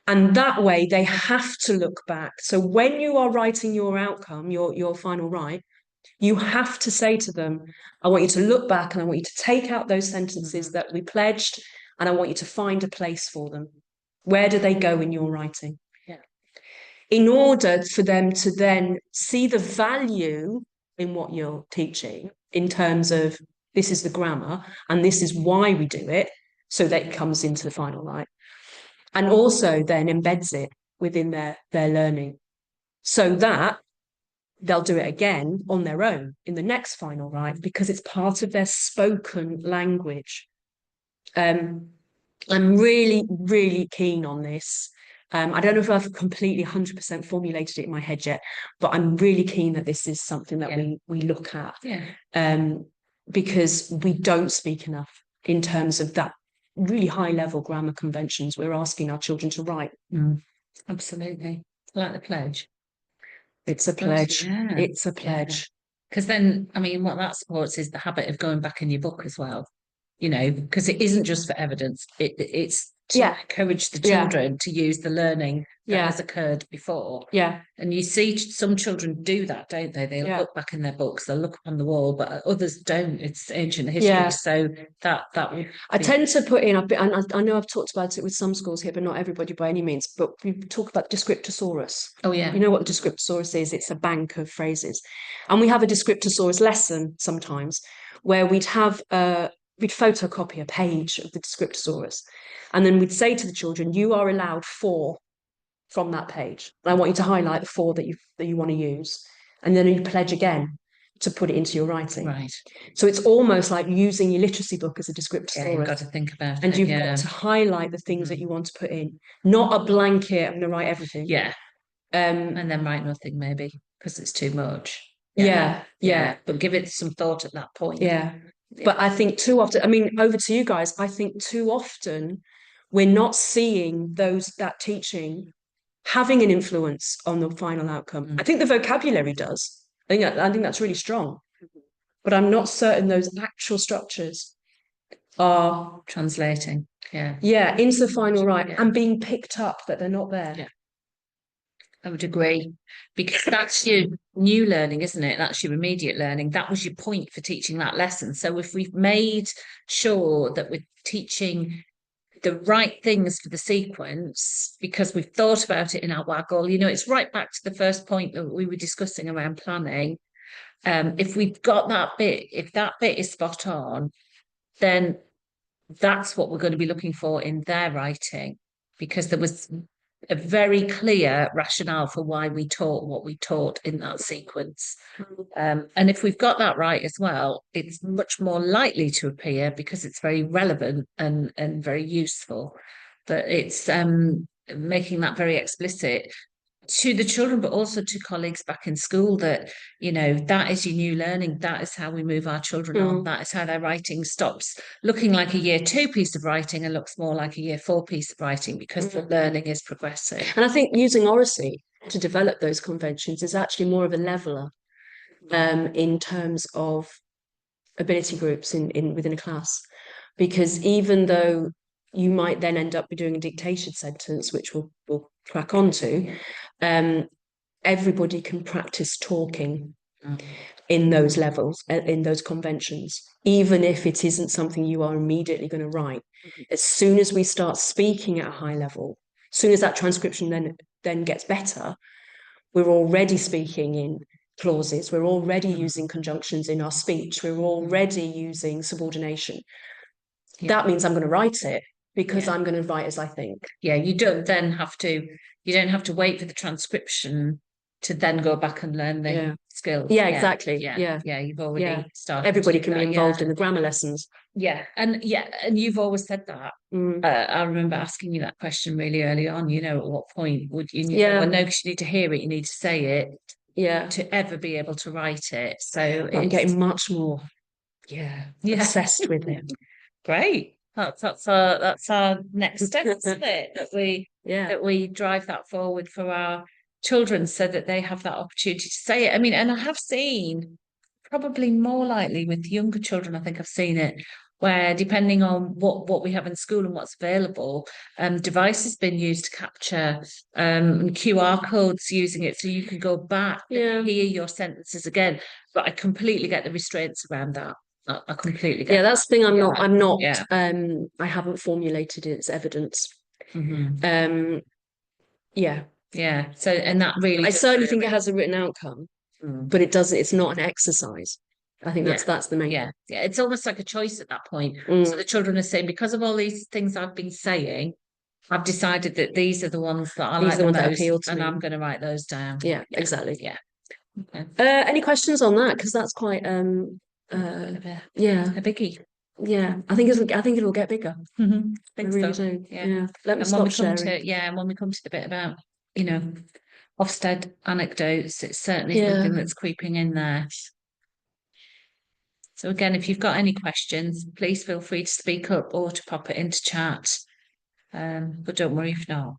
And that way they have to look back. So when you are writing your outcome, your final write, you have to say to them, I want you to look back and I want you to take out those sentences that we pledged, and I want you to find a place for them. Where do they go in your writing? In order for them to then see the value in what you're teaching in terms of this is the grammar and this is why we do it, so that it comes into the final write. And also then embeds it within their learning, so that they'll do it again on their own in the next final write, because it's part of their spoken language. I'm really, really keen on this. I don't know if I've completely 100% formulated it in my head yet, but I'm really keen that this is something that we look at, because we don't speak enough in terms of that really high level grammar conventions we're asking our children to write. Absolutely. Like the pledge. It's a pledge. Yeah. It's a pledge. Because then, I mean, what that supports is the habit of going back in your book as well, you know, because it isn't just for evidence. It's to encourage the children to use the learning that has occurred before. And you see some children do that, don't they? They'll look back in their books, they'll look up on the wall, but others don't. It's ancient history. So that would I tend to put in, and I know I've talked about it with some schools here, but not everybody by any means, but we talk about Descriptosaurus. Oh, yeah. You know what the Descriptosaurus is? It's a bank of phrases. And we have a Descriptosaurus lesson sometimes where we'd photocopy a page of the Descriptosaurus. And then we'd say to the children, you are allowed 4 from that page. And I want you to highlight the 4 that you want to use. And then you pledge again to put it into your writing. Right. So it's almost like using your literacy book as a Descriptosaurus. Yeah, you've got to think about it. And you've got to highlight the things that you want to put in. Not a blanket, I'm going to write everything. Yeah. And then write nothing maybe, because it's too much. Yeah. But give it some thought at that point. Yeah. But I think too often, I mean, over to you guys, I think too often we're not seeing that teaching having an influence on the final outcome. I think the vocabulary does. I think that's really strong. But I'm not certain those actual structures are translating. Yeah, into the final write and being picked up that they're not there. I would agree, because that's your new learning, isn't it? That's your immediate learning. That was your point for teaching that lesson. So if we've made sure that we're teaching the right things for the sequence because we've thought about it in our waggle, it's right back to the first point that we were discussing around planning. If we've got that bit, if that bit is spot on, then that's what we're going to be looking for in their writing, because there was a very clear rationale for why we taught what we taught in that sequence. And if we've got that right as well, it's much more likely to appear because it's very relevant and very useful. But it's making that very explicit to the children, but also to colleagues back in school that, that is your new learning. That is how we move our children on. That is how their writing stops looking like a year 2 piece of writing and looks more like a year 4 piece of writing, because the learning is progressing. And I think using oracy to develop those conventions is actually more of a leveler in terms of ability groups in within a class, because even though you might then end up doing a dictation sentence, which we'll crack on to, everybody can practice talking in those levels, in those conventions, even if it isn't something you are immediately going to write. As soon as we start speaking at a high level, as soon as that transcription then gets better, we're already speaking in clauses, we're already using conjunctions in our speech, we're already using subordination. That means I'm going to write it because I'm going to write as I think. Yeah, you don't have to wait for the transcription to then go back and learn the skills. Yeah, exactly. Yeah, you've already started. Everybody can be involved in the grammar lessons. And you've always said that. I remember asking you that question really early on. At what point would you? Well, no, because you need to hear it, you need to say it. To ever be able to write it. So I'm getting much more obsessed with it. Great. That's our next step, isn't it? That we drive that forward for our children so that they have that opportunity to say it. I mean, and I have seen, probably more likely with younger children, I think I've seen it, where depending on what we have in school and what's available, devices been used to capture, QR codes using it, so you can go back and hear your sentences again. But I completely get the restraints around that. I completely get that's the thing. I haven't formulated it as evidence. So, and that really, I certainly think it has a written outcome, but it's not an exercise. I think that's the main thing. It's almost like a choice at that point. So the children are saying, because of all these things I've been saying, I've decided that these are the ones that I like the most, and I'm going to write those down. Exactly. Okay. Any questions on that? Because that's quite a biggie. I think it'll get bigger. I really so. do. Let me stop sharing. And when we come to the bit about Ofsted anecdotes, it's certainly something that's creeping in there. So again, if you've got any questions, please feel free to speak up or to pop it into chat. But don't worry if not.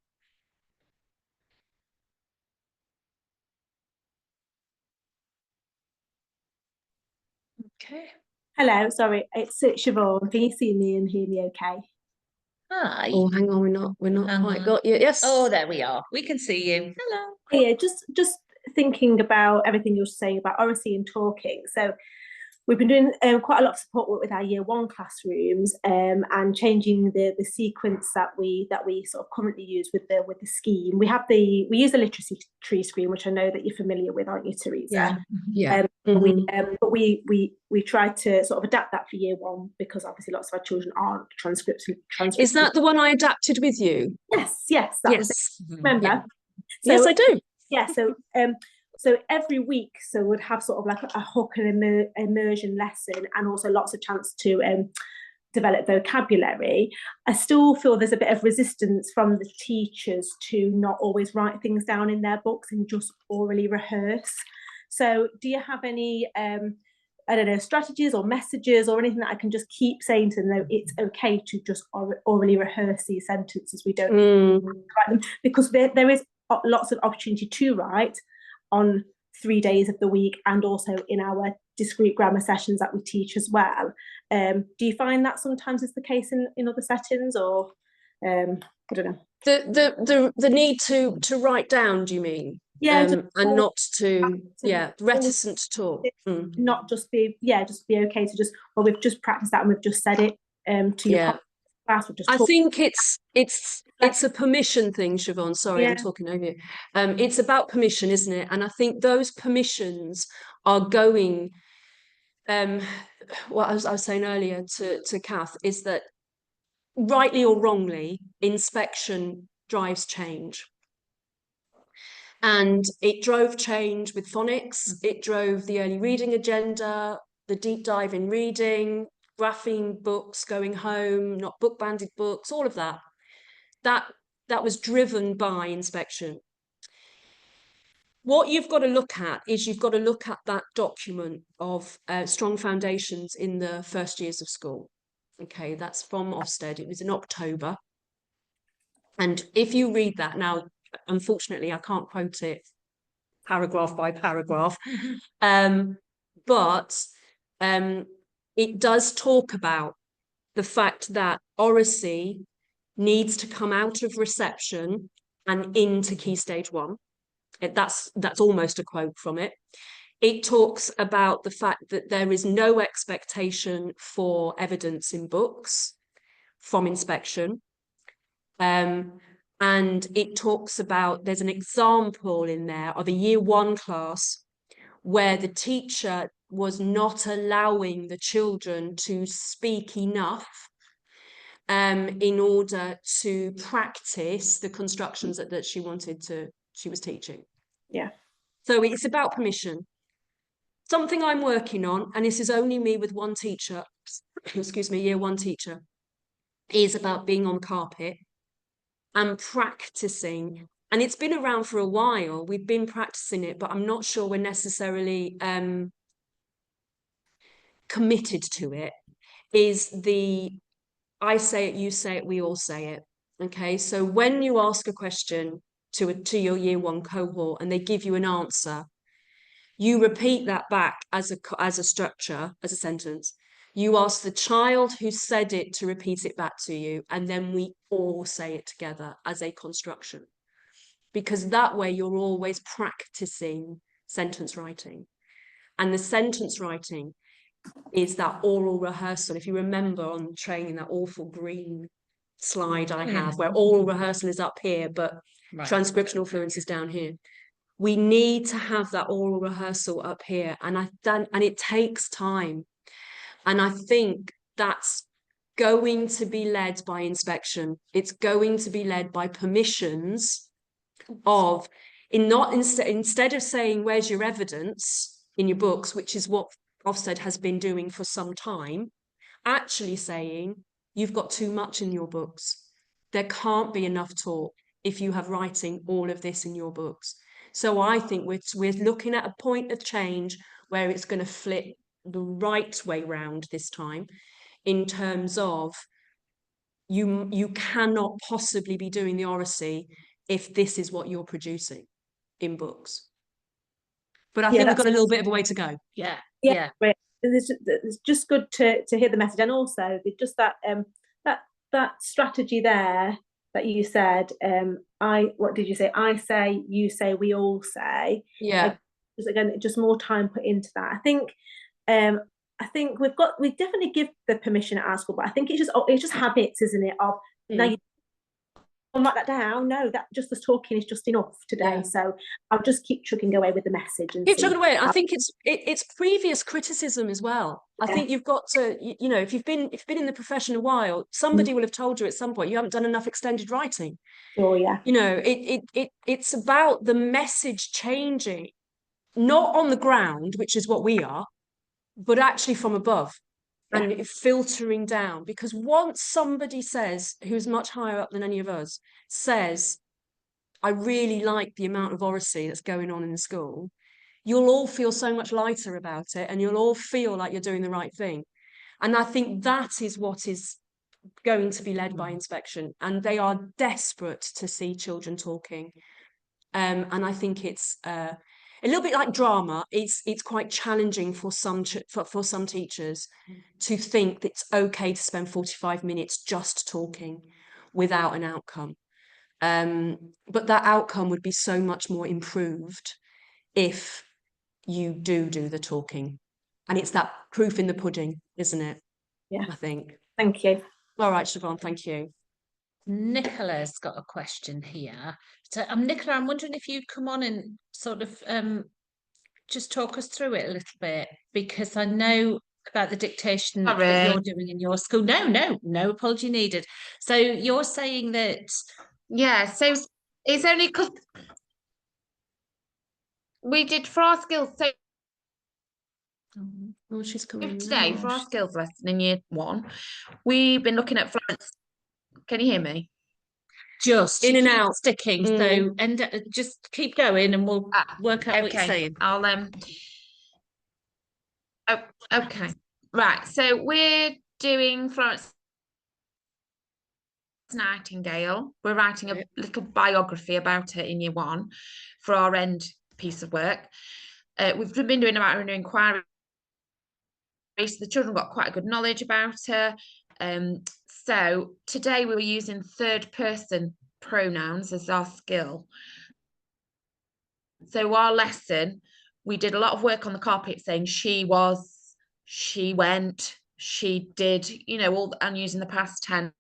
Okay. Hello, sorry, it's Siobhan. Can you see me and hear me okay? Hi. Oh, hang on, we're not quite got you. Yes. Oh, there we are. We can see you. Hello. Yeah, just thinking about everything you're saying about oracy and talking. So we've been doing quite a lot of support work with our year 1 classrooms and changing the sequence that we sort of currently use with the scheme. We use the literacy tree screen, which I know that you're familiar with, aren't you, Teresa? But we try to sort of adapt that for year 1 because obviously lots of our children aren't transcripts. Is that the one I adapted with you? Yes. Remember? So, yes, I do. Yeah. So every week, we'd have sort of like a hook and immersion lesson, and also lots of chance to develop vocabulary. I still feel there's a bit of resistance from the teachers to not always write things down in their books and just orally rehearse. So do you have any, strategies or messages or anything that I can just keep saying to them, though it's okay to just orally rehearse these sentences? We don't write them, because there is lots of opportunity to write on 3 days of the week, and also in our discrete grammar sessions that we teach as well. Do you find that sometimes is the case in other settings, or? I don't know. The need to write down, do you mean? Yeah, just And all- not to, always- reticent to talk. Mm. not just be okay to just, well, we've just practiced that and we've just said it to your Yeah. class. We've just I talked. think it's a permission thing, Siobhan. Sorry, Yeah. I'm talking over you. It's about permission, isn't it? And I think those permissions are going. What I was saying earlier to Kath is that, rightly or wrongly, inspection drives change. And it drove change with phonics. It drove the early reading agenda, the deep dive in reading, grapheme books going home, not book banded books, all of that. That was driven by inspection. What you've got to look at is you've got to look at that document of strong foundations in the first years of school. Okay, that's from Ofsted. It was in October. And if you read that now, unfortunately, I can't quote it paragraph by paragraph, but it does talk about the fact that oracy needs to come out of reception and into Key Stage 1. That's almost a quote from it. It talks about the fact that there is no expectation for evidence in books from inspection. And it talks about, there's an example in there of a Year 1 class where the teacher was not allowing the children to speak enough in order to practice the constructions that she was teaching. Yeah. So it's about permission. Something I'm working on, and this is only me with one teacher, excuse me, Year 1 teacher, is about being on the carpet and practicing. And it's been around for a while. We've been practicing it, but I'm not sure we're necessarily committed to it. Is the I say it, you say it, we all say it. Okay, so when you ask a question to your Year 1 cohort and they give you an answer, you repeat that back as a structure, as a sentence. You ask the child who said it to repeat it back to you, and then we all say it together as a construction. Because that way you're always practicing sentence writing. And the sentence writing is that oral rehearsal. If you remember on training, that awful green slide I have, where oral rehearsal is up here, but transcriptional fluency is down here. We need to have that oral rehearsal up here, and it takes time. And I think that's going to be led by inspection. It's going to be led by permissions of, instead of saying, where's your evidence in your books, which is what Ofsted has been doing for some time, actually saying, you've got too much in your books. There can't be enough talk if you have writing all of this in your books. So I think we're looking at a point of change where it's going to flip the right way round this time, in terms of you cannot possibly be doing the oracy if this is what you're producing in books. But I think we've got a little bit of a way to go. Yeah. Great. It's just good to hear the message, and also just that that strategy there that you said. What did you say? I say, you say, we all say. Yeah. Just more time put into that. I think we definitely give the permission at our school, but I think it's just habits, isn't it? Of now you don't write that down. No, that just us talking is just enough today. Yeah. So I'll just keep chugging away with the message and keep chugging away. I think it's previous criticism as well. I think you've got to, if you've been in the profession a while, somebody will have told you at some point you haven't done enough extended writing. Oh yeah. It's about the message changing, not on the ground, which is what we are, but actually from above. And filtering down, because once somebody says, who's much higher up than any of us, says, I really like the amount of oracy that's going on in the school, you'll all feel so much lighter about it, and you'll all feel like you're doing the right thing. And I think that is what is going to be led by inspection, and they are desperate to see children talking. And I think it's a little bit like drama. It's quite challenging for some teachers to think that it's okay to spend 45 minutes just talking without an outcome. But that outcome would be so much more improved if you do the talking. And it's that proof in the pudding, isn't it? Yeah. I think. Thank you. All right, Siobhan, thank you. Nicola's got a question here. So, Nicola, I'm wondering if you'd come on and sort of just talk us through it a little bit, because I know about the dictation that you're Sorry. doing in your school. No apology needed. So you're saying that Yeah, so it's only because we did for our skills. So Oh, she's coming today, now. for our skills lesson in year 1, we've been looking at Florence. Can you hear me? just In you and keep out. sticking. So and just keep going and we'll work out what you're saying. I'll oh, okay. Right. So we're doing Florence Nightingale. We're writing a little biography about her in year 1 for our end piece of work. We've been doing about her inquiry. So the children got quite a good knowledge about her. So today we were using 3rd person pronouns as our skill. So our lesson, we did a lot of work on the carpet saying she was, she went, she did, you know, all, and using the past tense.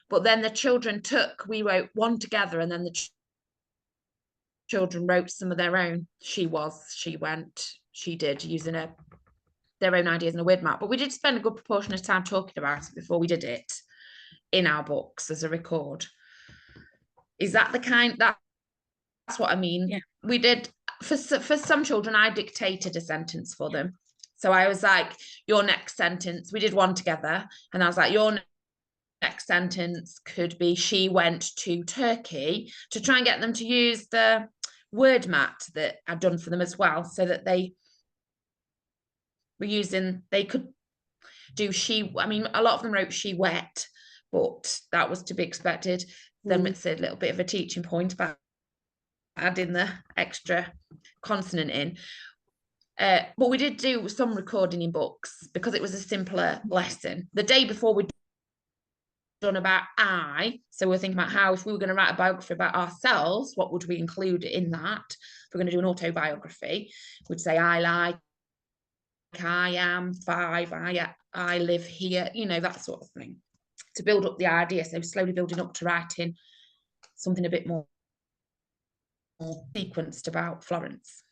But then the children we wrote one together, and then the children wrote some of their own. She was, she went, she did, using their own ideas in a word map. But we did spend a good proportion of time talking about it before we did it in our books as a record. Is that the kind, that's what I mean? Yeah. We did, for some children, I dictated a sentence for them. So I was like, your next sentence, we did one together, and I was like, your next sentence could be, she went to Turkey, to try and get them to use the word mat that I've done for them as well, so that they could do she. I mean, a lot of them wrote she wet, but that was to be expected. Then it's a little bit of a teaching point about adding the extra consonant in. But we did do some recording in books because it was a simpler lesson. The day before we'd done about I, so we're thinking about how, if we were going to write a biography about ourselves, what would we include in that? If we're going to do an autobiography, we'd say I like, I am 5, I live here, you know, that sort of thing, to build up the idea. So slowly building up to writing something a bit more sequenced about Florence.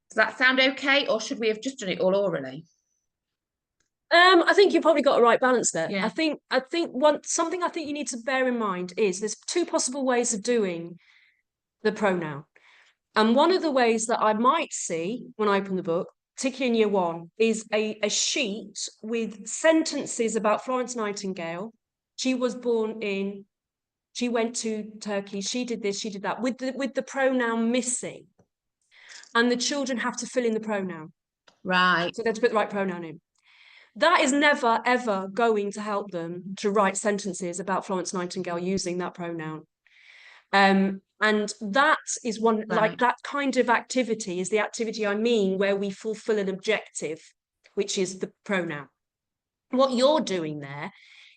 Does that sound okay, or should we have just done it all orally? I think you've probably got a right balance there. Yeah. I think something I think you need to bear in mind is there's 2 possible ways of doing the pronoun. And one of the ways that I might see when I open the book, particularly in year 1, is a sheet with sentences about Florence Nightingale. She was born in, she went to Turkey, she did this, she did that, with the pronoun missing. And the children have to fill in the pronoun. Right. So they have to put the right pronoun in. That is never, ever going to help them to write sentences about Florence Nightingale using that pronoun. And that is one, like that kind of activity is the activity I mean, where we fulfill an objective, which is the pronoun. What you're doing there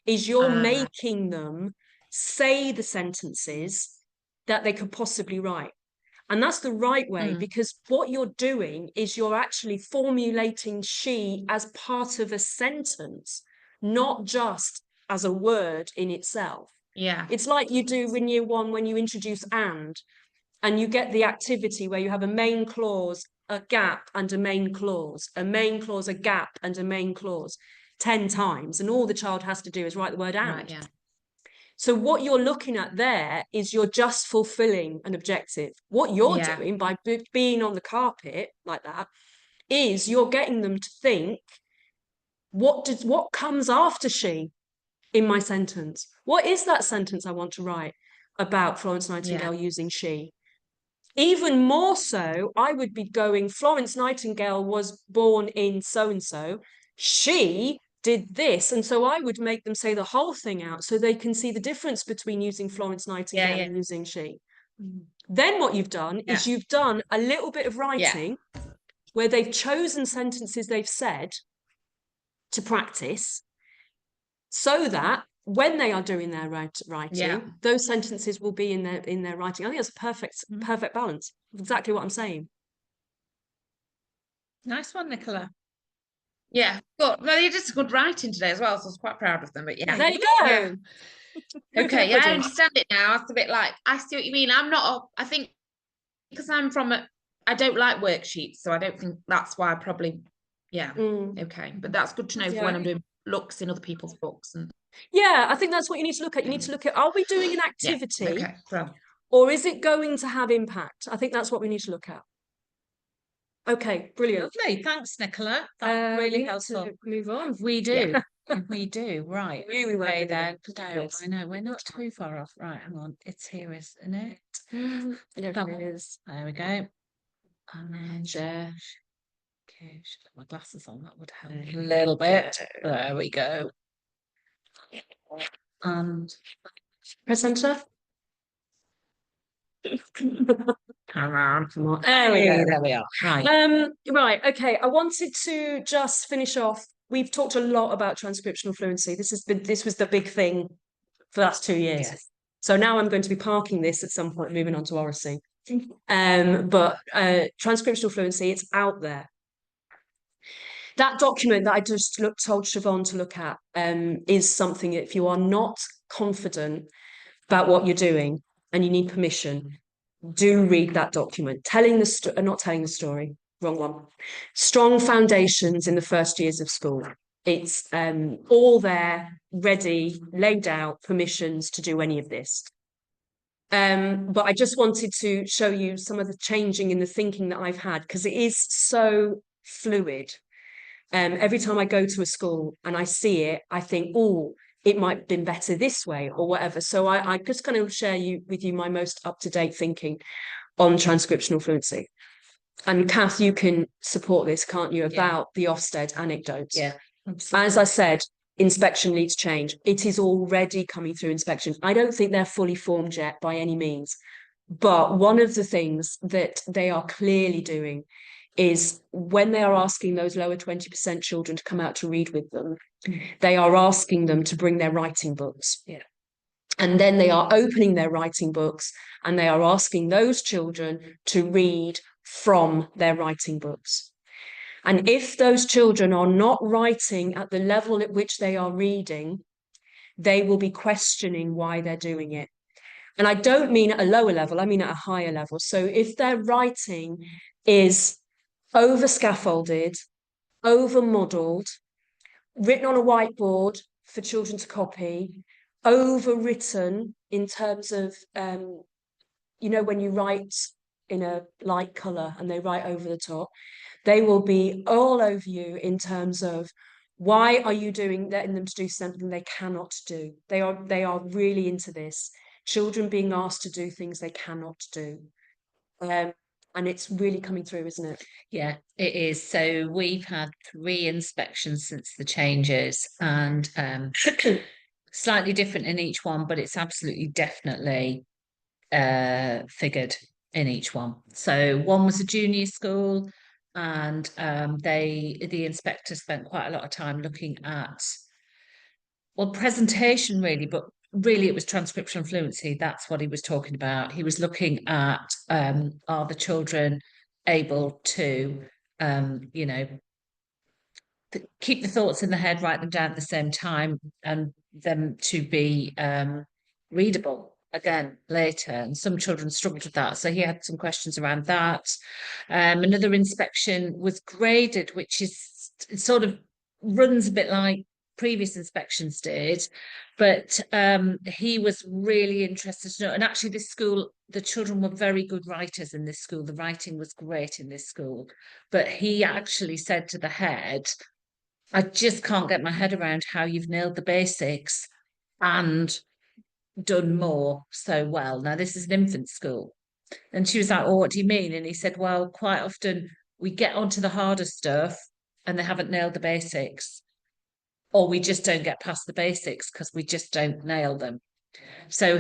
is you're making them say the sentences that they could possibly write. And that's the right way, because what you're doing is you're actually formulating she as part of a sentence, not just as a word in itself. Yeah. It's like you do in year 1 when you introduce and you get the activity where you have a main clause, a gap, and a main clause, a main clause, a gap, and a main clause 10 times. And all the child has to do is write the word and. Right, yeah. So what you're looking at there is you're just fulfilling an objective. What you're doing by being on the carpet like that is you're getting them to think, what comes after she in my sentence? What is that sentence I want to write about Florence Nightingale using she? Even more so, I would be going, Florence Nightingale was born in so-and-so. She did this, and so I would make them say the whole thing out so they can see the difference between using Florence Nightingale and using she. Then what you've done is you've done a little bit of writing where they've chosen sentences they've said to practice, so that when they are doing their writing, Yeah. those sentences will be in their writing. I think that's a perfect balance. Exactly what I'm saying. Nice one, Nicola. Yeah, good. No, they did some good writing today as well, so I was quite proud of them. But yeah, There you go. Yeah. Okay, yeah, I Everybody. understand it now. It's a bit like I see what you mean. I think because I don't like worksheets, so I don't think that's why I probably, yeah, Mm. okay. But that's good to know for when I'm doing looks in other people's books and Yeah, I think that's what you need to look at. You need to look at, are we doing an yeah, activity okay, well, or is it going to have impact? I think that's what we need to look at. Okay, brilliant. Lovely. Thanks, Nicola. That's We really need helpful. to move on. We do. Yeah. We do. Right. Really Okay, working then. on No, this. I know we're not too far off. Right, hang on. It's here, isn't it? There That it one. is. There we go. And then Share. okay, should have my glasses on. That would help a little bit. There we go. And Press enter. come on. There we go. There we are. Right. Right, okay. I wanted to just finish off. We've talked a lot about transcriptional fluency. This was the big thing for the last 2 years. Yes. So now I'm going to be parking this at some point, moving on to oracy. But transcriptional fluency, it's out there. That document that I just told Siobhan to look at is something that if you are not confident about what you're doing and you need permission, do read that document. Not telling the story, wrong one. Strong foundations in the first years of school. It's all there, ready, laid out, permissions to do any of this. But I just wanted to show you some of the changing in the thinking that I've had, because it is so fluid. Every time I go to a school and I see it, I think, oh, it might have been better this way or whatever. So I'm just going to share with you my most up-to-date thinking on transcriptional fluency. And Kath, you can support this, can't you, about the Ofsted anecdotes? Yeah. As I said, inspection leads change. It is already coming through inspection. I don't think they're fully formed yet by any means. But one of the things that they are clearly doing is when they are asking those lower 20% children to come out to read with them, they are asking them to bring their writing books. Yeah. And then they are opening their writing books and they are asking those children to read from their writing books. And if those children are not writing at the level at which they are reading, they will be questioning why they're doing it. And I don't mean at a lower level, I mean at a higher level. So if their writing is over scaffolded, over modelled, written on a whiteboard for children to copy, overwritten in terms of, you know, when you write in a light colour and they write over the top, they will be all over you in terms of why are you letting them to do something they cannot do. They are really into this. Children being asked to do things they cannot do. And it's really coming through, isn't it? Yeah, it is. So we've had 3 inspections since the changes and slightly different in each one, but it's absolutely definitely figured in each one. So one was a junior school and the inspector spent quite a lot of time looking at, well, presentation really, but really it was transcription fluency. That's what he was talking about. He was looking at are the children able to you know, keep the thoughts in the head, write them down at the same time, and them to be readable again later. And some children struggled with that, so he had some questions around that. Another inspection was graded, which is, it sort of runs a bit like previous inspections did, but he was really interested to know. And actually this school, the children were very good writers in this school. The writing was great in this school, but he actually said to the head, I just can't get my head around how you've nailed the basics and done more so well. Now this is an infant school. And she was like, oh, what do you mean? And he said, well, quite often we get onto the harder stuff and they haven't nailed the basics, or we just don't get past the basics because we just don't nail them. So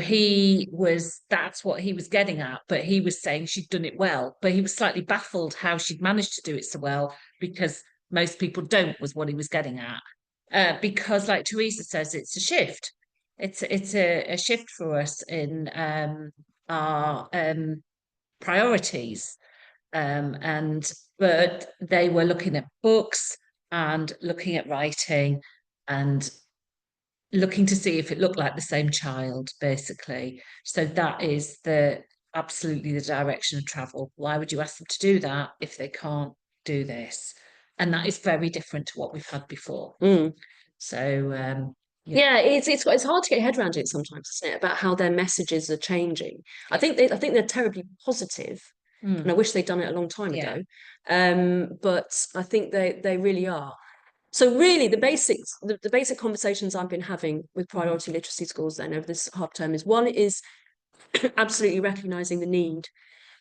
that's what he was getting at, but he was saying she'd done it well, but he was slightly baffled how she'd managed to do it so well, because most people don't, was what he was getting at. Because like Teresa says, it's a shift. It's a shift for us in our priorities. And but they were looking at books and looking at writing and looking to see if it looked like the same child, basically. So that is absolutely the direction of travel. Why would you ask them to do that if they can't do this? And that is very different to what we've had before. So Yeah, it's hard to get your head around it sometimes, isn't it? About how their messages are changing. I think they're terribly positive, and I wish they'd done it a long time Yeah. ago. But I think they really are. So really, the basic conversations I've been having with priority literacy schools then over this half term is, one is absolutely recognising the need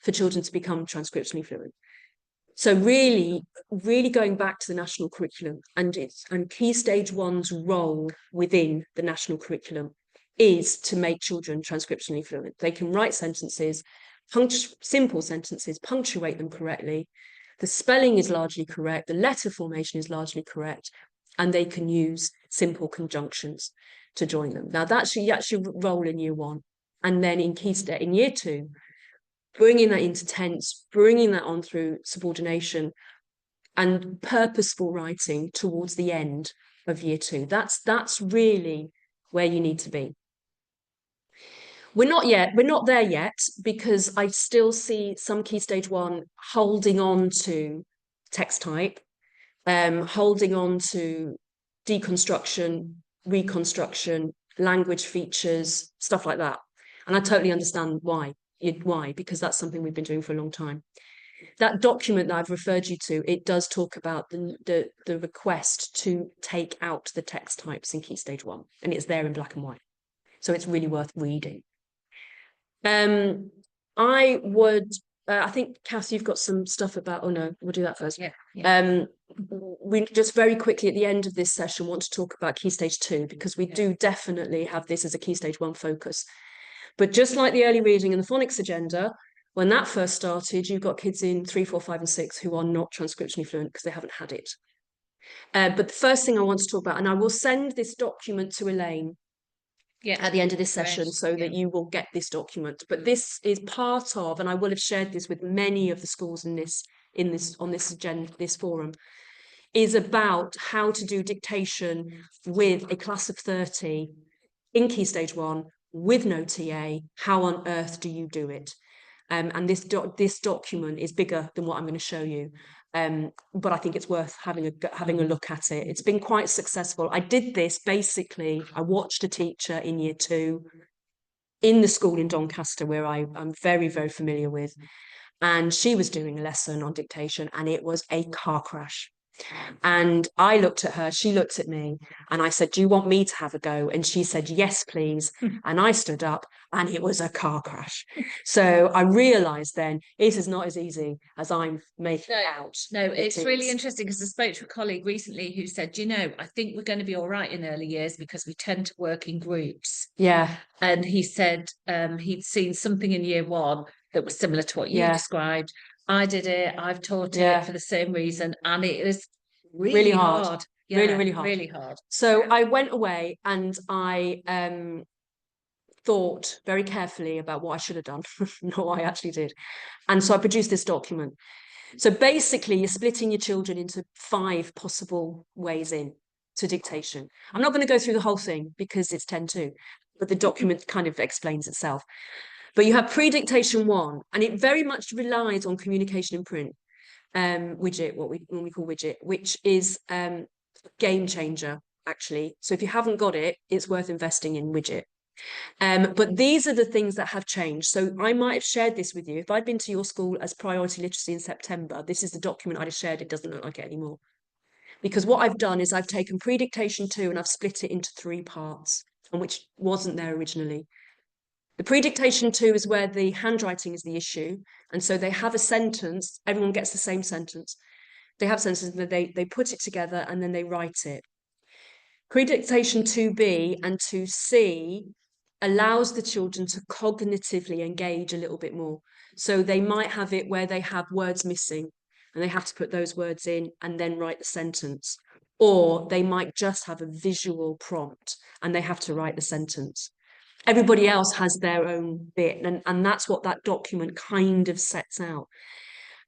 for children to become transcriptionally fluent. So really going back to the national curriculum and Key Stage 1's role within the national curriculum is to make children transcriptionally fluent. They can write sentences, simple sentences, punctuate them correctly. The spelling is largely correct. The letter formation is largely correct. And they can use simple conjunctions to join them. Now, that's your role in year 1. And then in year 2, bringing that into tense, bringing that on through subordination and purposeful writing towards the end of year 2. That's really where you need to be. We're not there yet, because I still see some Key Stage 1 holding on to text type, holding on to deconstruction, reconstruction, language features, stuff like that. And I totally understand why, because that's something we've been doing for a long time. That document that I've referred you to, it does talk about the request to take out the text types in Key Stage 1, and it's there in black and white. So it's really worth reading. I think, Cass, you've got some stuff about, oh no, we'll do that first. Yeah. We just very quickly at the end of this session want to talk about Key Stage 2, because we do definitely have this as a Key Stage 1 focus. But just like the early reading and the phonics agenda, when that first started, you've got kids in 3, 4, 5 and 6 who are not transcriptionally fluent because they haven't had it. But the first thing I want to talk about, and I will send this document to Elaine at the end of this session, so that you will get this document. But this is part of, and I will have shared this with many of the schools on this agenda, this forum, is about how to do dictation with a class of 30 in Key Stage 1 with no TA. How on earth do you do it? And this document is bigger than what I'm going to show you. But I think it's worth having a look at it. It's been quite successful. I did this basically. I watched a teacher in year 2 in the school in Doncaster, where I'm very, very familiar with, and she was doing a lesson on dictation, and it was a car crash. And I looked at her, she looked at me, and I said, do you want me to have a go? And she said, yes, please. And I stood up, and it was a car crash. So I realised then it is not as easy as I'm making out. No, it's really interesting, because I spoke to a colleague recently who said, I think we're going to be all right in early years because we tend to work in groups. Yeah. And he said he'd seen something in year 1 that was similar to what you described. I did it, I've taught it for the same reason, and it is really hard. Yeah, really hard. Really hard. So I went away and I thought very carefully about what I should have done, not what I actually did. And so I produced this document. So basically, you're splitting your children into 5 possible ways in to dictation. I'm not going to go through the whole thing because it's 10-2, but the document kind of explains itself. But you have pre-dictation 1, and it very much relies on communication in print widget, what we call widget, which is a game changer, actually. So if you haven't got it, it's worth investing in widget. But these are the things that have changed. So I might have shared this with you. If I'd been to your school as priority literacy in September, this is the document I'd have shared. It doesn't look like it anymore. Because what I've done is I've taken pre-dictation 2 and I've split it into 3 parts, and which wasn't there originally. The pre-dictation 2 is where the handwriting is the issue. And so they have a sentence, everyone gets the same sentence. They have sentences, they put it together and then they write it. Pre-dictation 2B and 2C allows the children to cognitively engage a little bit more. So they might have it where they have words missing and they have to put those words in and then write the sentence. or they might just have a visual prompt and they have to write the sentence. Everybody else has their own bit, and that's what that document kind of sets out.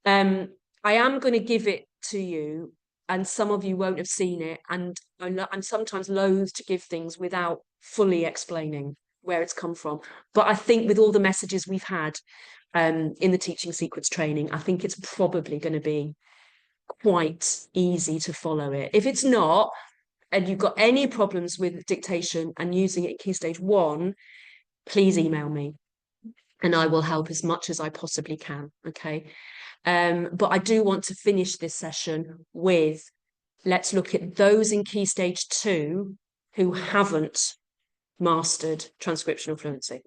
I am going to give it to you, and some of you won't have seen it, and I'm sometimes loath to give things without fully explaining where it's come from. But I think with all the messages we've had in the teaching sequence training, I think it's probably going to be quite easy to follow it. If it's not, and you've got any problems with dictation and using it in Key Stage 1, please email me and I will help as much as I possibly can, okay? But I do want to finish this session with, let's look at those in Key Stage 2 who haven't mastered transcriptional fluency.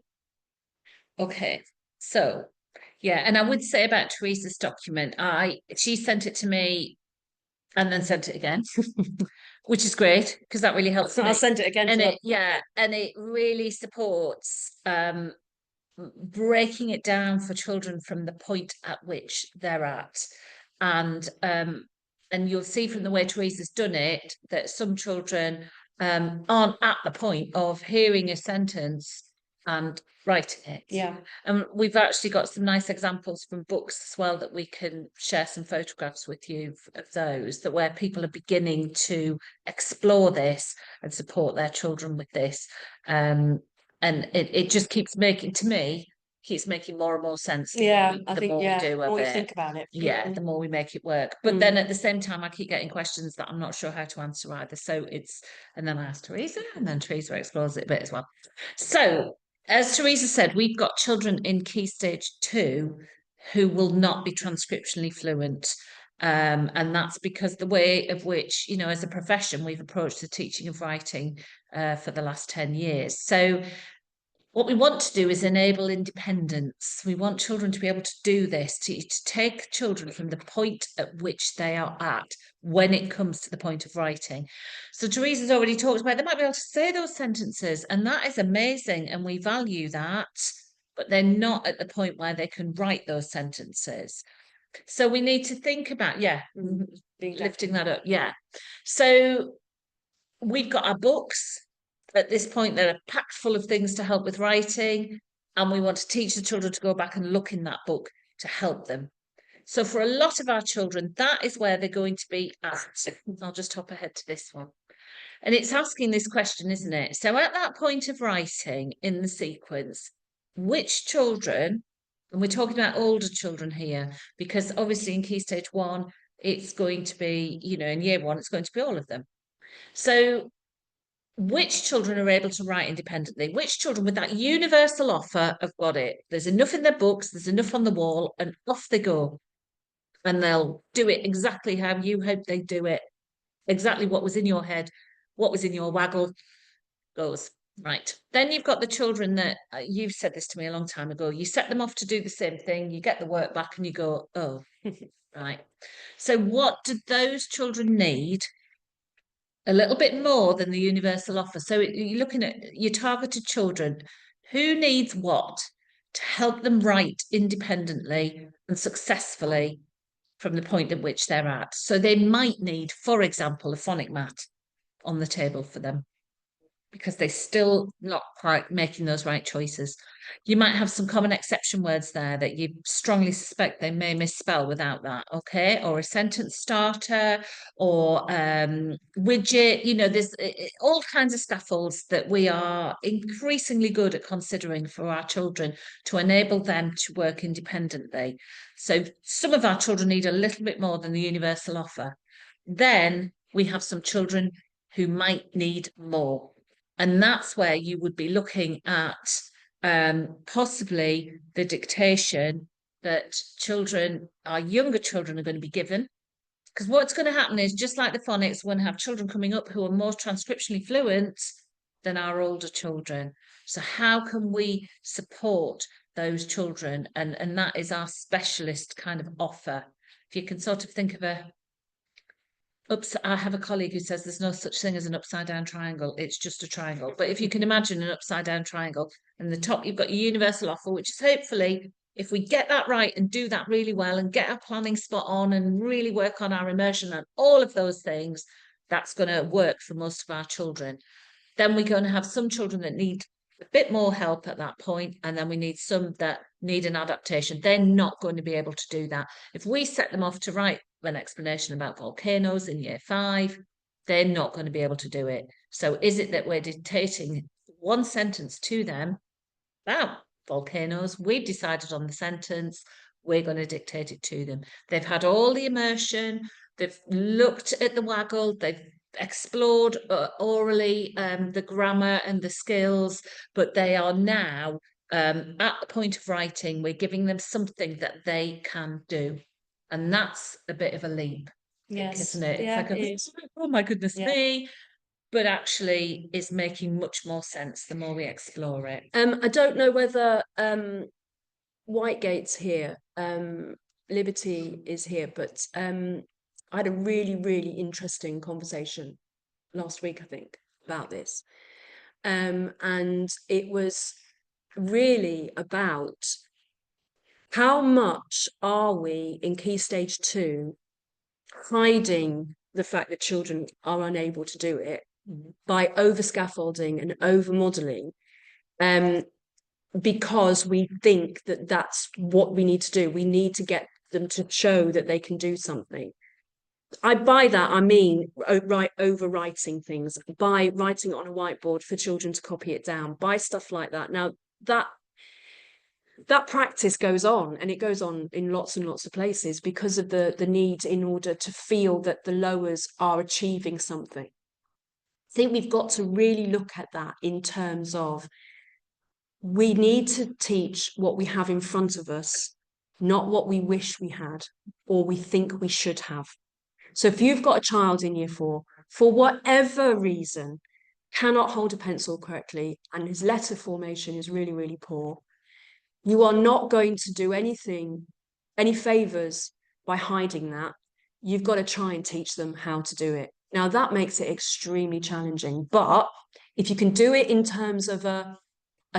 Okay, so yeah, and I would say about Teresa's document, she sent it to me and then sent it again, which is great because that really helps me. I'll send it again. And it really supports breaking it down for children from the point at which they're at. And you'll see from the way Teresa's done it that some children aren't at the point of hearing a sentence and writing it. Yeah. And we've actually got some nice examples from books as well that we can share some photographs with you of those, that where people are beginning to explore this and support their children with this. And it just keeps making more and more sense. Yeah, I the think, more we do the of more you it. think about it. Yeah, the more we make it work. But then at the same time, I keep getting questions that I'm not sure how to answer either. So and then I ask Teresa, and then Teresa explores it a bit as well. So as Teresa said, we've got children in Key Stage 2 who will not be transcriptionally fluent. And that's because the way of which, as a profession, we've approached the teaching of writing for the last 10 years. So what we want to do is enable independence. We want children to be able to do this, to take children from the point at which they are at when it comes to the point of writing. So Teresa's already talked about, they might be able to say those sentences, and that is amazing, and we value that, but they're not at the point where they can write those sentences. So we need to think about, lifting that up, So we've got our books. At this point, they're packed full of things to help with writing, and we want to teach the children to go back and look in that book to help them. So for a lot of our children, that is where they're going to be at. I'll just hop ahead to this one. And it's asking this question, isn't it? So at that point of writing in the sequence, which children, and we're talking about older children here, because obviously in Key Stage 1, it's going to be, in Year 1, it's going to be all of them. So which children are able to write independently? Which children with that universal offer have got it? There's enough in their books, there's enough on the wall, and off they go. And they'll do it exactly how you hope they do it. Exactly what was in your head, what was in your waggle goes. Right. Then you've got the children that, you've said this to me a long time ago, you set them off to do the same thing, you get the work back and you go, oh, right. So what do those children need? A little bit more than the universal offer. So you're looking at your targeted children. Who needs what to help them write independently and successfully from the point at which they're at? So they might need, for example, a phonic mat on the table for them because they're still not quite making those right choices. You might have some common exception words there that you strongly suspect they may misspell without that, okay? Or a sentence starter or widget, there's all kinds of scaffolds that we are increasingly good at considering for our children to enable them to work independently. So some of our children need a little bit more than the universal offer. Then we have some children who might need more. And that's where you would be looking at possibly the dictation that our younger children are going to be given. Because what's going to happen is, just like the phonics, we're going to have children coming up who are more transcriptionally fluent than our older children. So how can we support those children? And that is our specialist kind of offer. If you can sort of think of I have a colleague who says there's no such thing as an upside down triangle. It's just a triangle. But if you can imagine an upside down triangle, and the top, you've got your universal offer, which is hopefully, if we get that right and do that really well and get our planning spot on and really work on our immersion and all of those things, that's going to work for most of our children. Then we're going to have some children that need a bit more help at that point, and then we need some that need an adaptation. They're not going to be able to do that. If we set them off to write an explanation about volcanoes in year 5, they're not going to be able to do it. So is it that we're dictating one sentence to them about volcanoes? We've decided on the sentence, we're going to dictate it to them. They've had all the immersion, they've looked at the waggle, they've explored orally the grammar and the skills, but they are now at the point of writing. We're giving them something that they can do, and that's a bit of a leap, isn't it? yeah, It's like it is. oh my goodness Yeah. me, but actually is making much more sense the more we explore it. I don't know whether Whitegate's here, Liberty is here, but I had a really, really interesting conversation last week, I think, about this. And it was really about how much are we in Key Stage 2 hiding the fact that children are unable to do it by over scaffolding and over modeling, because we think that that's what we need to do. We need to get them to show that they can do something. By that, I mean overwriting things, by writing it on a whiteboard for children to copy it down, by stuff like that. Now, that practice goes on, and it goes on in lots and lots of places because of the need in order to feel that the lowers are achieving something. I think we've got to really look at that in terms of we need to teach what we have in front of us, not what we wish we had or we think we should have. So if you've got a child in year 4, for whatever reason, cannot hold a pencil correctly and his letter formation is really, really poor, you are not going to do any favours by hiding that. You've got to try and teach them how to do it. Now, that makes it extremely challenging. But if you can do it in terms of a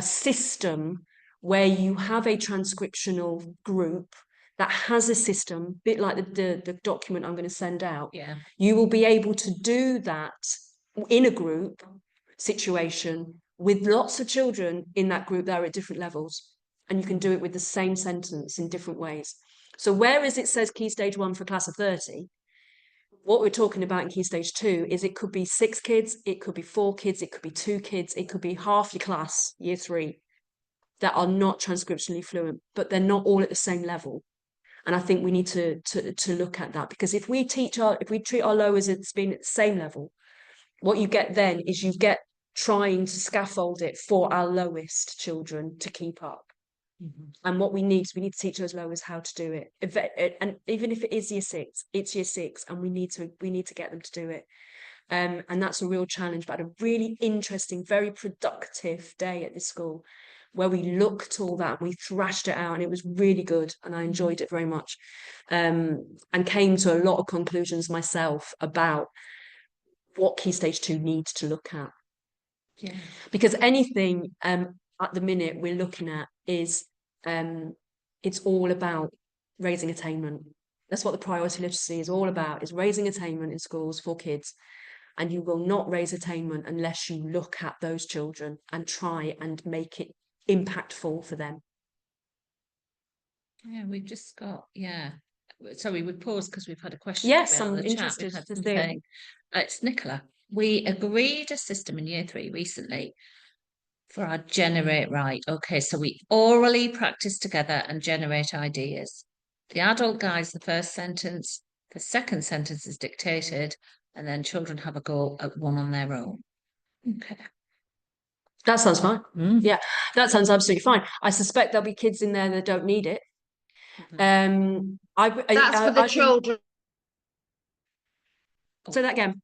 system where you have a transcriptional group that has a system, a bit like the document I'm going to send out, you will be able to do that in a group situation with lots of children in that group that are at different levels. And you can do it with the same sentence in different ways. So whereas it says Key Stage 1 for a class of 30, what we're talking about in Key Stage 2 is it could be 6 kids, it could be 4 kids, it could be 2 kids, it could be half your class, year 3, that are not transcriptionally fluent, but they're not all at the same level. And I think we need to look at that, because if we treat our lowers as being at the same level, what you get then is you get trying to scaffold it for our lowest children to keep up. And what we need to teach those lowers how to do it. And even if it is year 6, it's year 6, and we need to get them to do it. And that's a real challenge. But a really interesting, very productive day at this school, where we looked all that, we thrashed it out, and it was really good, and I enjoyed it very much. And came to a lot of conclusions myself about what Key Stage 2 needs to look at. Yeah. Because anything at the minute we're looking at is it's all about raising attainment. That's what the priority literacy is all about, is raising attainment in schools for kids. And you will not raise attainment unless you look at those children and try and make it impactful for them. Yeah, we've just got, sorry, we pause because we've had a question. Yes, about I'm the chat. interested We've had to something. see. It's Nicola. We agreed a system in year 3 recently for our generate right. Okay, so we orally practice together and generate ideas. The adult guides the first sentence, the second sentence is dictated, and then children have a go at one on their own. Okay. That sounds fine. Yeah, that sounds absolutely fine. I suspect there'll be kids in there that don't need it. That's for the children. Say that again.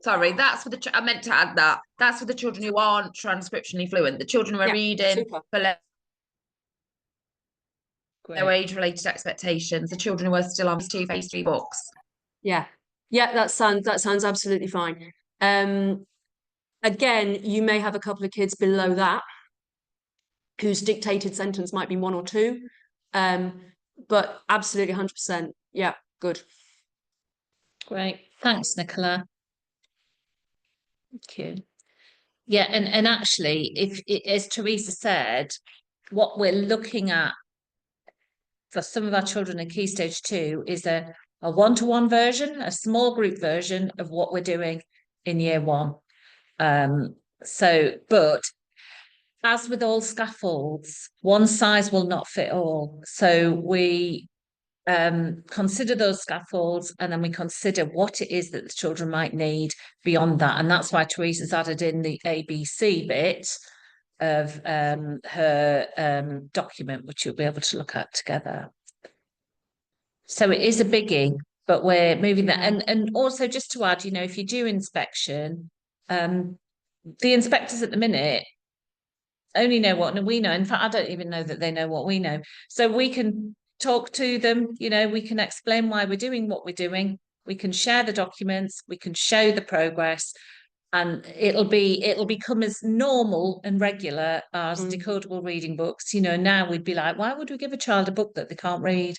Sorry, that's for the. I meant to add that. That's for the children who aren't transcriptionally fluent. The children who are reading below age-related expectations. The children who are still on phase 2 books. Yeah, that sounds absolutely fine. Again, you may have a couple of kids below that whose dictated sentence might be 1 or 2, but absolutely 100%. Yeah, good. Great. Thanks, Nicola. Thank you. Yeah, and actually, as Teresa said, what we're looking at for some of our children in Key Stage 2 is a one-to-one version, a small group version of what we're doing in Year 1. But as with all scaffolds, one size will not fit all. So we consider those scaffolds, and then we consider what it is that the children might need beyond that. And that's why Teresa's added in the ABC bit of her document, which you'll be able to look at together. So it is a biggie, but we're moving that. And also just to add, you know, if you do inspection, the inspectors at the minute only know what we know. In fact, I don't even know that they know what we know. So we can talk to them, you know, we can explain why we're doing what we're doing. We can share the documents, we can show the progress, and it'll become as normal and regular as decodable reading books. You know, now we'd be like, why would we give a child a book that they can't read?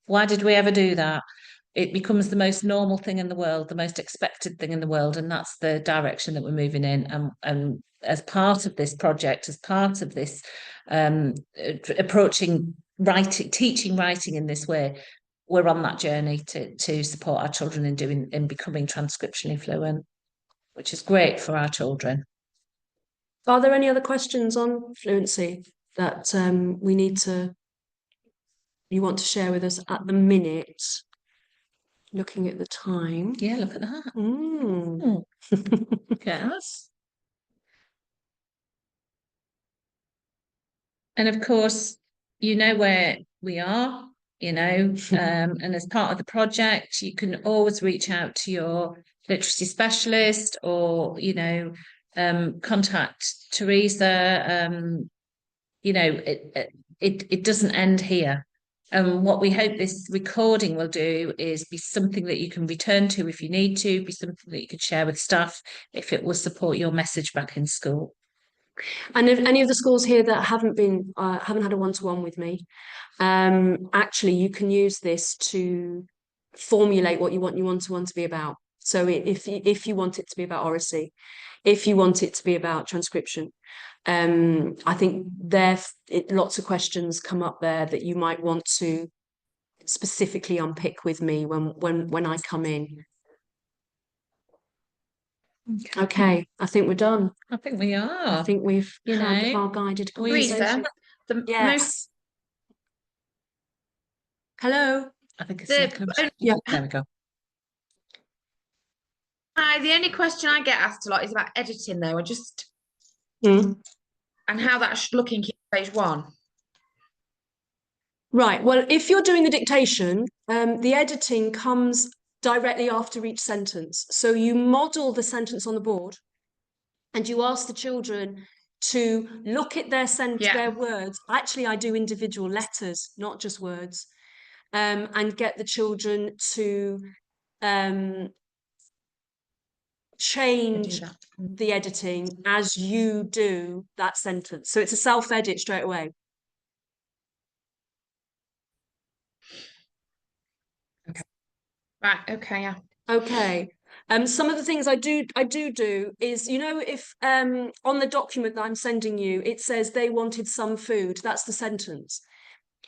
Why did we ever do that? It becomes the most normal thing in the world, the most expected thing in the world, and that's the direction that we're moving in. And as part of this project, as part of this approaching teaching writing in this way, we're on that journey to support our children in becoming transcriptionally fluent, which is great for our children. Are there any other questions on fluency that you want to share with us at the minute? Looking at the time. Yeah, look at that. Yes. And of course, you know where we are, you know, and as part of the project, you can always reach out to your literacy specialist, or, you know, contact Teresa. You know, it doesn't end here. And what we hope this recording will do is be something that you can return to if you need to, be something that you could share with staff if it will support your message back in school. And if any of the schools here that haven't had a one-to-one with me, actually you can use this to formulate what you want your one-to-one to be about. So if you want it to be about oracy, if you want it to be about transcription, I think lots of questions come up there that you might want to specifically unpick with me when I come in. Okay, I think we're done. I think we are. I think we've had our guided conversation. Teresa, Yes. Hello. I think it's Yeah. There we go. Hi, the only question I get asked a lot is about editing, though. And how that should look in Key Stage 1. Right. Well, if you're doing the dictation, the editing comes directly after each sentence. So you model the sentence on the board, and you ask the children to look at their words. Actually, I do individual letters, not just words, and get the children to change the editing as you do that sentence. So it's a self-edit straight away. Right, okay, yeah. Okay. Some of the things I do is, you know, if on the document that I'm sending you, it says they wanted some food, that's the sentence.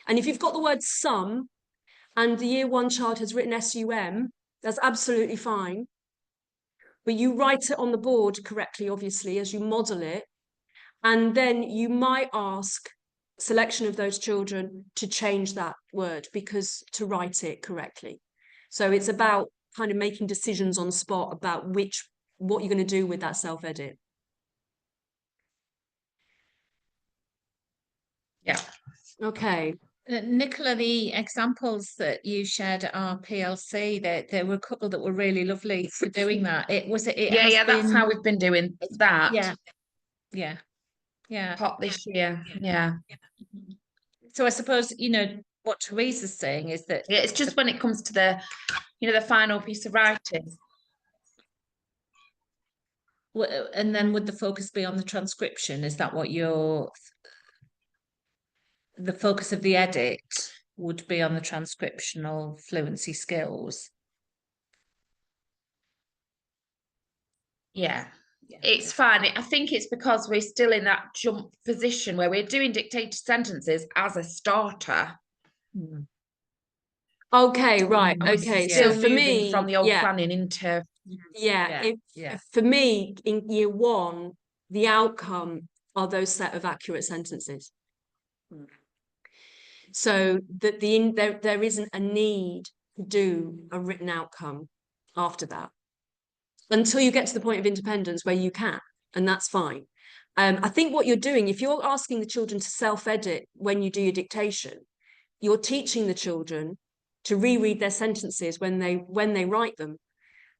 And if you've got the word some and the Year 1 child has written SUM, that's absolutely fine. But you write it on the board correctly, obviously, as you model it. And then you might ask selection of those children to change that word to write it correctly. So it's about kind of making decisions on the spot about what you're going to do with that self-edit. Yeah. Okay. Nicola, the examples that you shared at our PLC, there were a couple that were really lovely for doing that. That's how we've been doing that. Yeah. Pot this year. Yeah. So I suppose, you know, what Teresa's saying is that it's just when it comes to the final piece of writing. And then would the focus be on the transcription? Is that what the focus of the edit would be on the transcriptional fluency skills? Yeah, Yeah. it's fine. I think it's because we're still in that jump position where we're doing dictated sentences as a starter. Okay, right. And we're Okay. yeah. So still for moving me, from the old yeah, planning into yeah. Yeah. For me, in year one, the outcome are those set of accurate sentences. So that there isn't a need to do a written outcome after that until you get to the point of independence where you can, and that's fine. I think what you're doing, if you're asking the children to self-edit when you do your dictation, you're teaching the children to reread their sentences when they write them.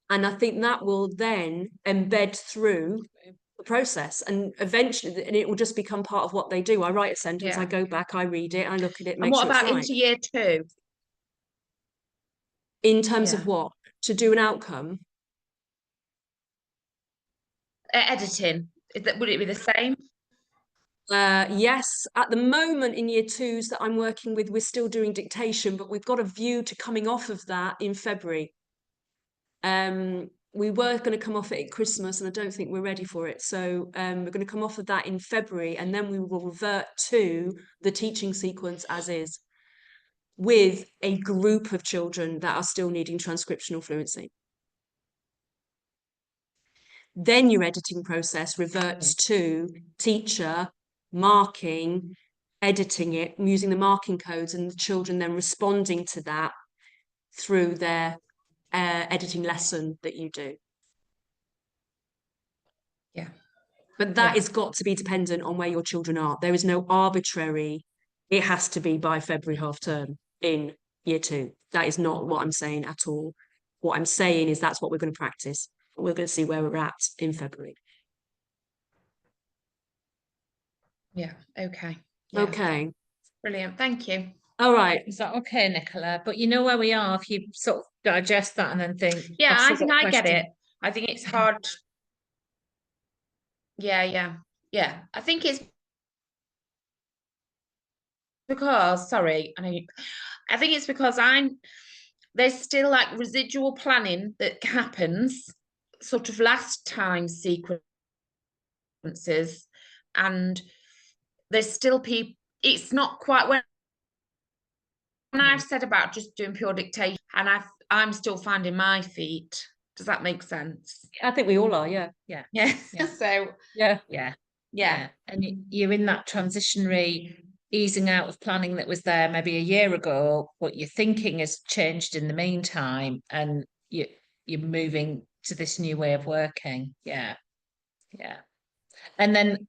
And I think that will then embed through the process, and eventually and it will just become part of what they do. I write a sentence, I Yeah. go back, I read it, I look at it, and make what sure it's about right. into year 2? In terms of Yeah. what? To do an outcome? Editing, would it be the same? Yes, at the moment in year 2s that I'm working with, we're still doing dictation, but we've got a view to coming off of that in February. We were going to come off it at Christmas, and I don't think we're ready for it. So we're going to come off of that in February, and then we will revert to the teaching sequence as is, with a group of children that are still needing transcriptional fluency. Then your editing process reverts to teacher marking, editing it, using the marking codes, and the children then responding to that through their editing lesson that you do. Yeah. But that Yeah. has got to be dependent on where your children are. There is no arbitrary, it has to be by February half term in year 2. That is not what I'm saying at all. What I'm saying is that's what we're going to practice. We're going to see where we're at in February. Yeah. Okay. Yeah. Okay. Brilliant. Thank you. All right. Is that okay, Nicola? But you know where we are if you sort of digest that and then think, Yeah, I've I still think got a I get question. it. I think it's hard. Yeah. I think it's because, sorry, I think it's because there's still like residual planning that happens, sort of last time sequences, and there's still people, it's not quite when I've said about just doing pure dictation, and I'm still finding my feet. Does that make sense? I think we all are, yeah. Yeah. Yeah. So Yeah. And you're in that transitionary easing out of planning that was there maybe a year ago, but your thinking has changed in the meantime, and you're moving to this new way of working. Yeah. And then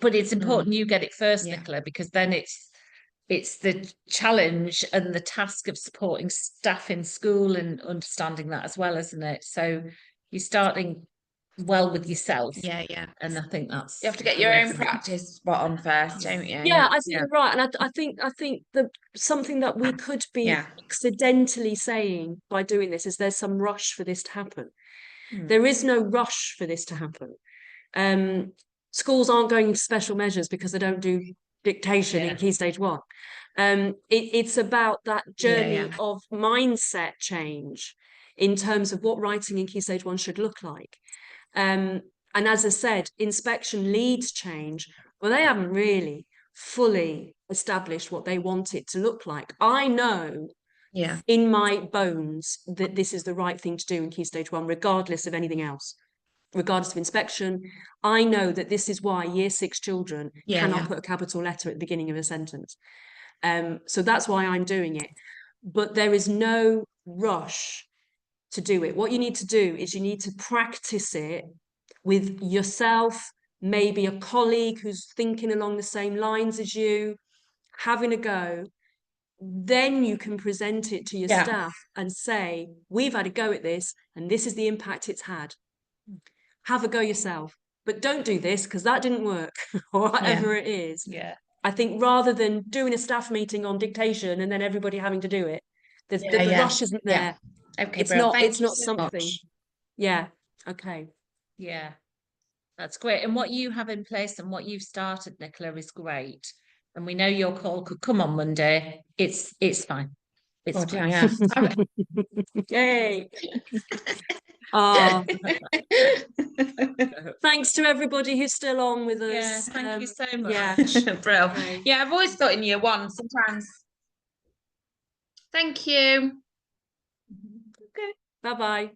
but it's important you get it first, Yeah. Nicola, because then it's the challenge and the task of supporting staff in school and understanding that as well, isn't it? So you're starting well with yourself. Yeah. And I think that's You have to get your own practice spot on first, don't you? Yeah, I think you're right. And I think that something that we could be Yeah. accidentally saying by doing this is there's some rush for this to happen. Hmm. There is no rush for this to happen. Schools aren't going into special measures because they don't do dictation in Key Stage 1. It's about that journey Yeah. of mindset change in terms of what writing in Key Stage 1 should look like. And as I said, inspection leads change. Well, they haven't really fully established what they want it to look like. I know in my bones that this is the right thing to do in Key Stage 1, regardless of anything else, regardless of inspection. I know that this is why year 6 children cannot put a capital letter at the beginning of a sentence. So that's why I'm doing it. But there is no rush to do it. What you need to do is you need to practice it with yourself, maybe a colleague who's thinking along the same lines as you, having a go. Then you can present it to your staff and say, we've had a go at this and this is the impact it's had. Have a go yourself, but don't do this because that didn't work or whatever it is. Yeah. I think rather than doing a staff meeting on dictation and then everybody having to do it, the rush isn't there. Okay, It's Brill, not. thank It's you not so something. much. Yeah. Okay. Yeah. That's great. And what you have in place and what you've started, Nicola, is great. And we know your call could come on Monday. It's fine. It's God, fine. yeah. Yay. Ah, thanks to everybody who's still on with us. Yeah, thank you so much. Yeah. Brill. Great. Yeah, I've always thought in year one sometimes. Thank you. Bye bye.